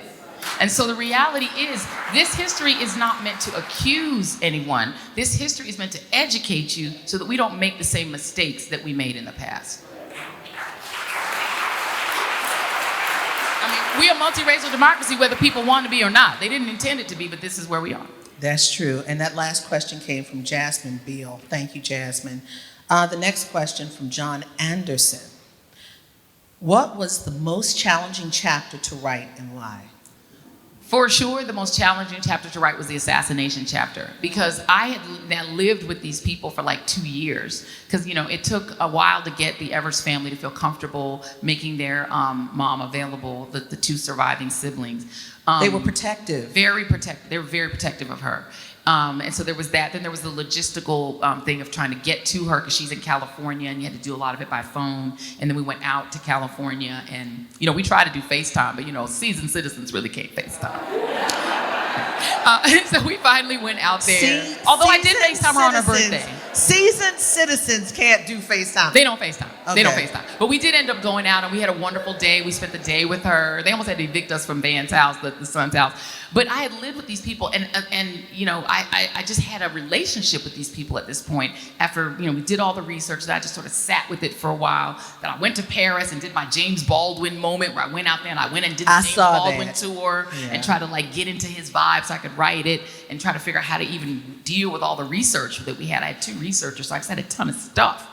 And so the reality is, this history is not meant to accuse anyone. This history is meant to educate you so that we don't make the same mistakes that we made in the past. I mean, we are a multiracial democracy whether people want to be or not. They didn't intend it to be, but this is where we are. That's true. And that last question came from Jasmine Beal. Thank you, Jasmine. The next question from John Anderson. What was the most challenging chapter to write and why? For sure, the most challenging chapter to write was the assassination chapter, because I had now lived with these people for like 2 years. Because, you know, it took a while to get the Evers family to feel comfortable making their mom available, the two surviving siblings. They were protective. Very protective. They were very protective of her. And so there was that. Then there was the logistical thing of trying to get to her because she's in California and you had to do a lot of it by phone. And then we went out to California and, you know, we tried to do FaceTime, but, you know, seasoned citizens really can't FaceTime. So we finally went out there. Although I did FaceTime her on her birthday. Seasoned citizens can't do FaceTime. They don't FaceTime. Okay. They don't FaceTime. But we did end up going out and we had a wonderful day. We spent the day with her. They almost had to evict us from Van's house, the son's house. But I had lived with these people and you know, I just had a relationship with these people at this point. After, you know, we did all the research, that I just sort of sat with it for a while. Then I went to Paris and did my James Baldwin moment where I went out there and I went and did the James Baldwin tour and tried to like get into his vibe so I could write it and try to figure out how to even deal with all the research that we had. I had 2 researchers, so I just had a ton of stuff.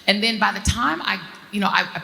And then by the time I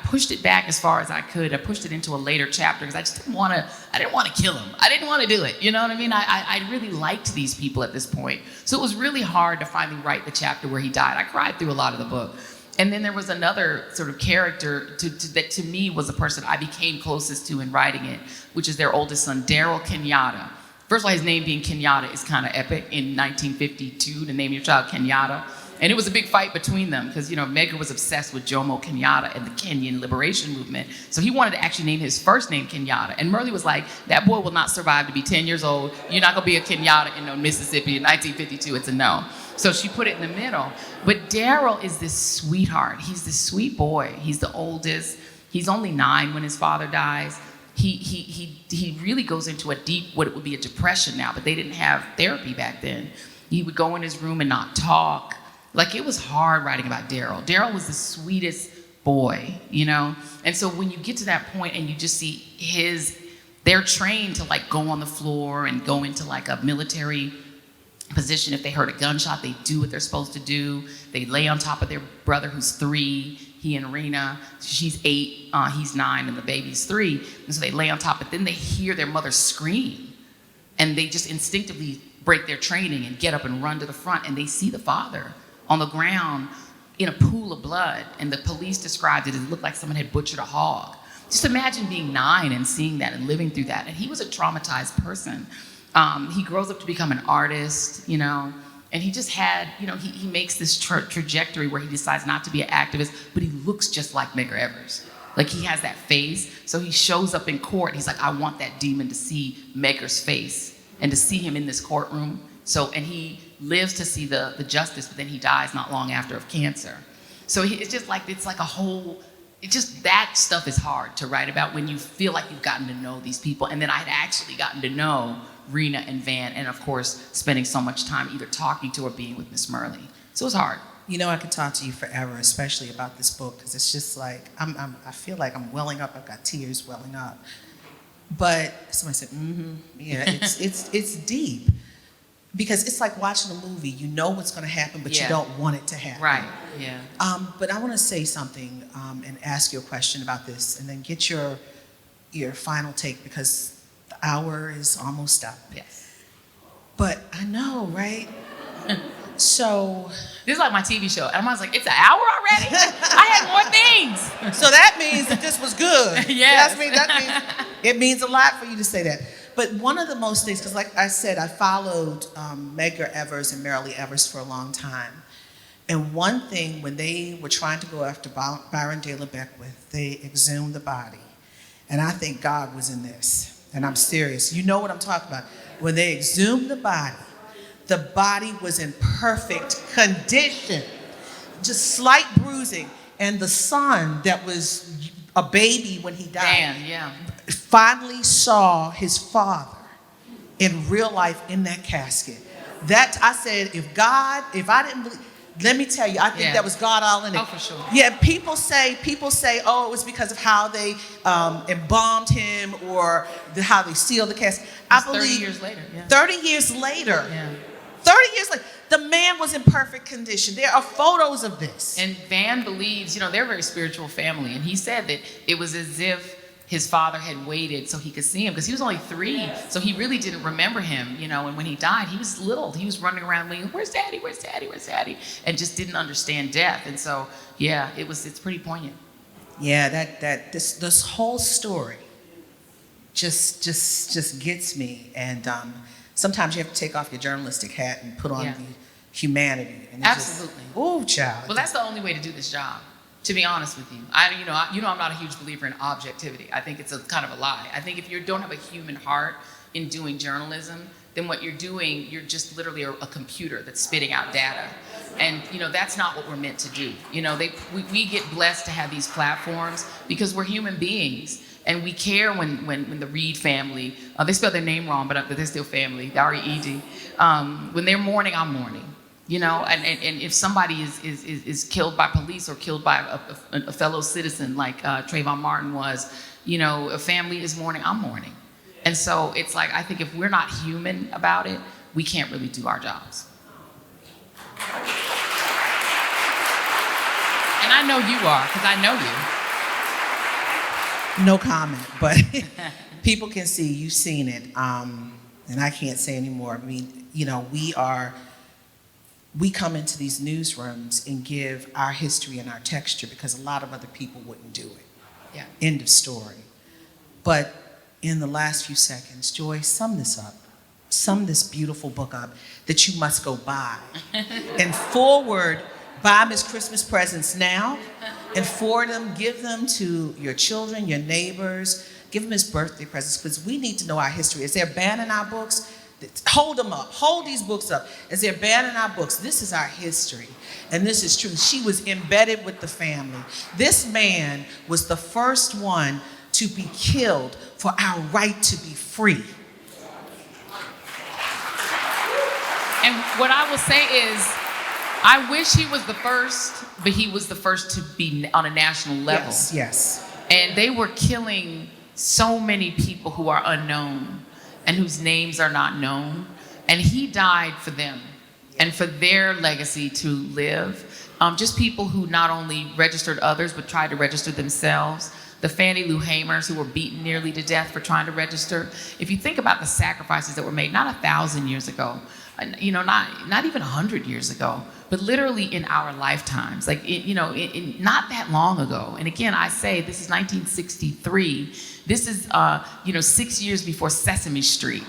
pushed it back as far as I could. I pushed it into a later chapter because I just didn't want to kill him. I didn't want to do it. You know what I mean? I really liked these people at this point. So it was really hard to finally write the chapter where he died. I cried through a lot of the book. And then there was another sort of character that to me was the person I became closest to in writing it, which is their oldest son, Daryl Kenyatta. First of all, his name being Kenyatta is kind of epic. In 1952, to name your child Kenyatta. And it was a big fight between them because, you know, Medgar was obsessed with Jomo Kenyatta and the Kenyan liberation movement. So he wanted to actually name his first name Kenyatta. And Myrlie was like, that boy will not survive to be 10 years old. You're not going to be a Kenyatta in Mississippi in 1952. It's a no. So she put it in the middle. But Daryl is this sweetheart. He's this sweet boy. He's the oldest. He's only 9 when his father dies. He really goes into a deep, what it would be a depression now, but they didn't have therapy back then. He would go in his room and not talk. Like, it was hard writing about Daryl. Daryl was the sweetest boy, you know? And so when you get to that point and you just see they're trained to like go on the floor and go into like a military position. If they heard a gunshot, they do what they're supposed to do. They lay on top of their brother who's 3, he and Rena. She's 8, he's 9, and the baby's 3. And so they lay on top, but then they hear their mother scream. And they just instinctively break their training and get up and run to the front, and they see the father on the ground in a pool of blood, and the police described it as it looked like someone had butchered a hog. Just imagine being 9 and seeing that and living through that. And he was a traumatized person. He grows up to become an artist, you know, and he just had, you know, he makes this trajectory where he decides not to be an activist, but he looks just like Medgar Evers. Like, he has that face, so he shows up in court. He's like, I want that demon to see Medgar's face and to see him in this courtroom. So, and he lives to see the justice, but then he dies not long after of cancer. So it's just like, it's like a whole, that stuff is hard to write about when you feel like you've gotten to know these people. And then I had actually gotten to know Rena and Van, and of course, spending so much time either talking to or being with Miss Myrlie. So it was hard. You know, I could talk to you forever, especially about this book, because it's just like, I feel like I'm welling up. I've got tears welling up. But somebody said, yeah, it's deep. Because it's like watching a movie. You know what's going to happen, but you don't want it to happen. Right, yeah. But I want to say something and ask you a question about this, and then get your final take, because the hour is almost up. Yes. But I know, right? So this is like my TV show. And I was like, it's an hour already? I had more things. So that means that this was good. Yes. That means it means a lot for you to say that. But one of the most things, because like I said, I followed Medgar Evers and Myrlie Evers for a long time. And one thing, when they were trying to go after Byron De La Beckwith, they exhumed the body. And I think God was in this. And I'm serious. You know what I'm talking about. When they exhumed the body was in perfect condition. Just slight bruising. And the son that was a baby when he died finally saw his father in real life in that casket. That, I said, if I didn't believe, let me tell you, I think that was God all in it. Oh, for sure. Yeah, people say, oh, it was because of how they embalmed him or how they sealed the casket. I believe 30 years later. Yeah. 30 years later. Yeah. 30 years later. The man was in perfect condition. There are photos of this. And Van believes, they're a very spiritual family. And he said that it was as if his father had waited so he could see him, because he was only 3, so he really didn't remember him, and when he died, he was little. He was running around like, where's daddy, where's daddy, where's daddy, and just didn't understand death. And so, yeah, it's pretty poignant. Yeah, this whole story just gets me. And sometimes you have to take off your journalistic hat and put on the humanity. And Absolutely. Oh, child. Well, that's the only way to do this job. To be honest with you, I'm not a huge believer in objectivity. I think it's a kind of a lie. I think if you don't have a human heart in doing journalism, then what you're doing, you're just literally a computer that's spitting out data. And, that's not what we're meant to do. We get blessed to have these platforms because we're human beings. And we care when the Reid family, they spell their name wrong, but they're still family, the R-E-E-D. When they're mourning, I'm mourning. And if somebody is killed by police or killed by a fellow citizen like Trayvon Martin was, a family is mourning, I'm mourning. And so it's like, I think if we're not human about it, we can't really do our jobs. And I know you are, because I know you. No comment, but people can see, you've seen it, and I can't say anymore. I mean, we come into these newsrooms and give our history and our texture because a lot of other people wouldn't do it. Yeah. End of story. But in the last few seconds, Joy, sum this up. Sum this beautiful book up that you must go buy. And buy them as Christmas presents now, and forward them, give them to your children, your neighbors, give them as birthday presents, because we need to know our history. Is there a ban in our books? Hold them up. Hold these books up. As they're banned in our books, this is our history. And this is true. She was embedded with the family. This man was the first one to be killed for our right to be free. And what I will say is, I wish he was the first, but he was the first to be on a national level. Yes. And they were killing so many people who are unknown and whose names are not known. And he died for them and for their legacy to live. Just people who not only registered others, but tried to register themselves. The Fannie Lou Hamers, who were beaten nearly to death for trying to register. If you think about the sacrifices that were made, not 1,000 years ago, not even 100 years ago, but literally in our lifetimes, like, not that long ago. And again, I say this is 1963. This is, 6 years before Sesame Street,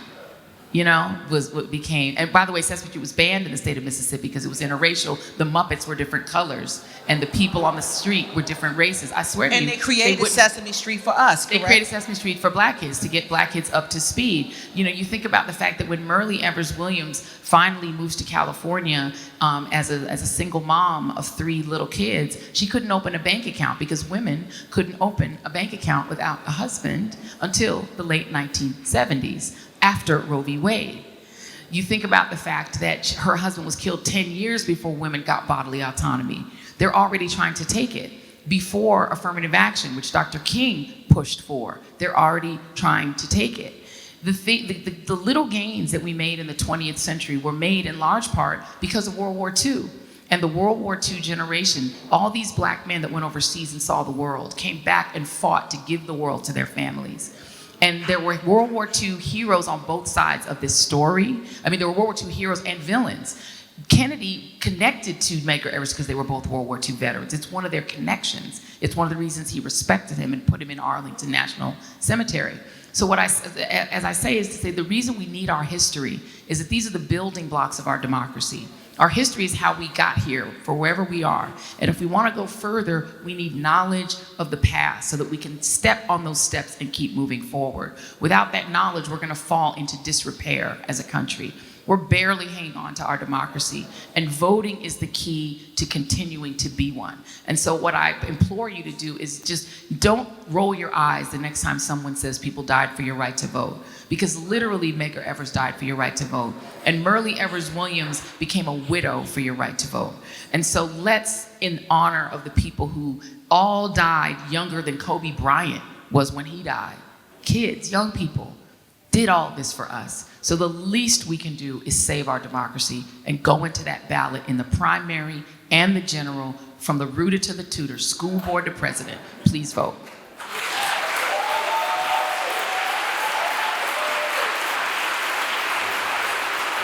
was what became, and by the way, Sesame Street was banned in the state of Mississippi because it was interracial. The Muppets were different colors, and the people on the street were different races. I swear to you. And they created Sesame Street for us, correct? They created Sesame Street for black kids, to get black kids up to speed. You think about the fact that when Myrlie Evers Williams finally moves to California as a single mom of 3 little kids, she couldn't open a bank account because women couldn't open a bank account without a husband until the late 1970s. After Roe v. Wade. You think about the fact that her husband was killed 10 years before women got bodily autonomy. They're already trying to take it. Before affirmative action, which Dr. King pushed for, they're already trying to take it. The little gains that we made in the 20th century were made in large part because of World War II. And the World War II generation, all these black men that went overseas and saw the world, came back and fought to give the world to their families. And there were World War II heroes on both sides of this story. I mean, there were World War II heroes and villains. Kennedy connected to Medgar Evers because they were both World War II veterans. It's one of their connections. It's one of the reasons he respected him and put him in Arlington National Cemetery. So as I say, is to say the reason we need our history is that these are the building blocks of our democracy. Our history is how we got here, for wherever we are. And if we want to go further, we need knowledge of the past so that we can step on those steps and keep moving forward. Without that knowledge, we're going to fall into disrepair as a country. We're barely hanging on to our democracy, and voting is the key to continuing to be one. And so what I implore you to do is just don't roll your eyes the next time someone says people died for your right to vote, because literally Medgar Evers died for your right to vote, and Myrlie Evers Williams became a widow for your right to vote. And so let's, in honor of the people who all died younger than Kobe Bryant was when he died, kids, young people, did all this for us. So the least we can do is save our democracy and go into that ballot in the primary and the general, from the rooter to the tutor, school board to president. Please vote.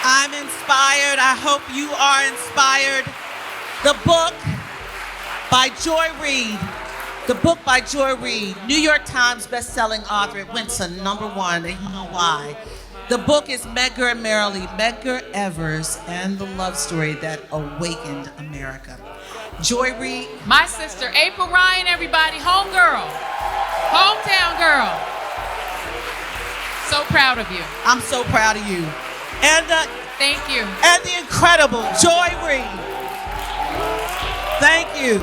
I'm inspired. I hope you are inspired. The book by Joy Reid. The book by Joy Reid, New York Times best-selling author. It went to #1, and you know why. The book is Medgar and Myrlie, Medgar Evers and the love story that awakened America. Joy Reid. My sister, April Ryan, everybody, home girl, hometown girl. So proud of you. I'm so proud of you. And thank you. And the incredible Joy Reid. Thank you.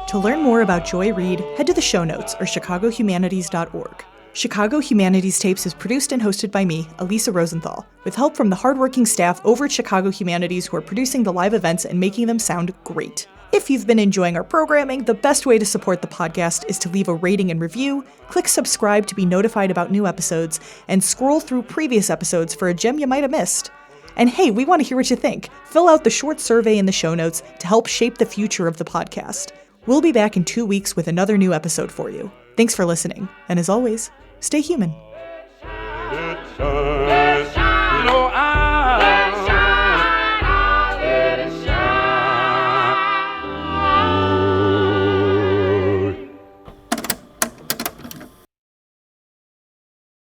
To learn more about Joy Reid, head to the show notes or chicagohumanities.org. Chicago Humanities Tapes is produced and hosted by me, Elisa Rosenthal, with help from the hardworking staff over at Chicago Humanities who are producing the live events and making them sound great. If you've been enjoying our programming, the best way to support the podcast is to leave a rating and review, click subscribe to be notified about new episodes, and scroll through previous episodes for a gem you might have missed. And hey, we want to hear what you think. Fill out the short survey in the show notes to help shape the future of the podcast. We'll be back in 2 weeks with another new episode for you. Thanks for listening, and as always, stay human.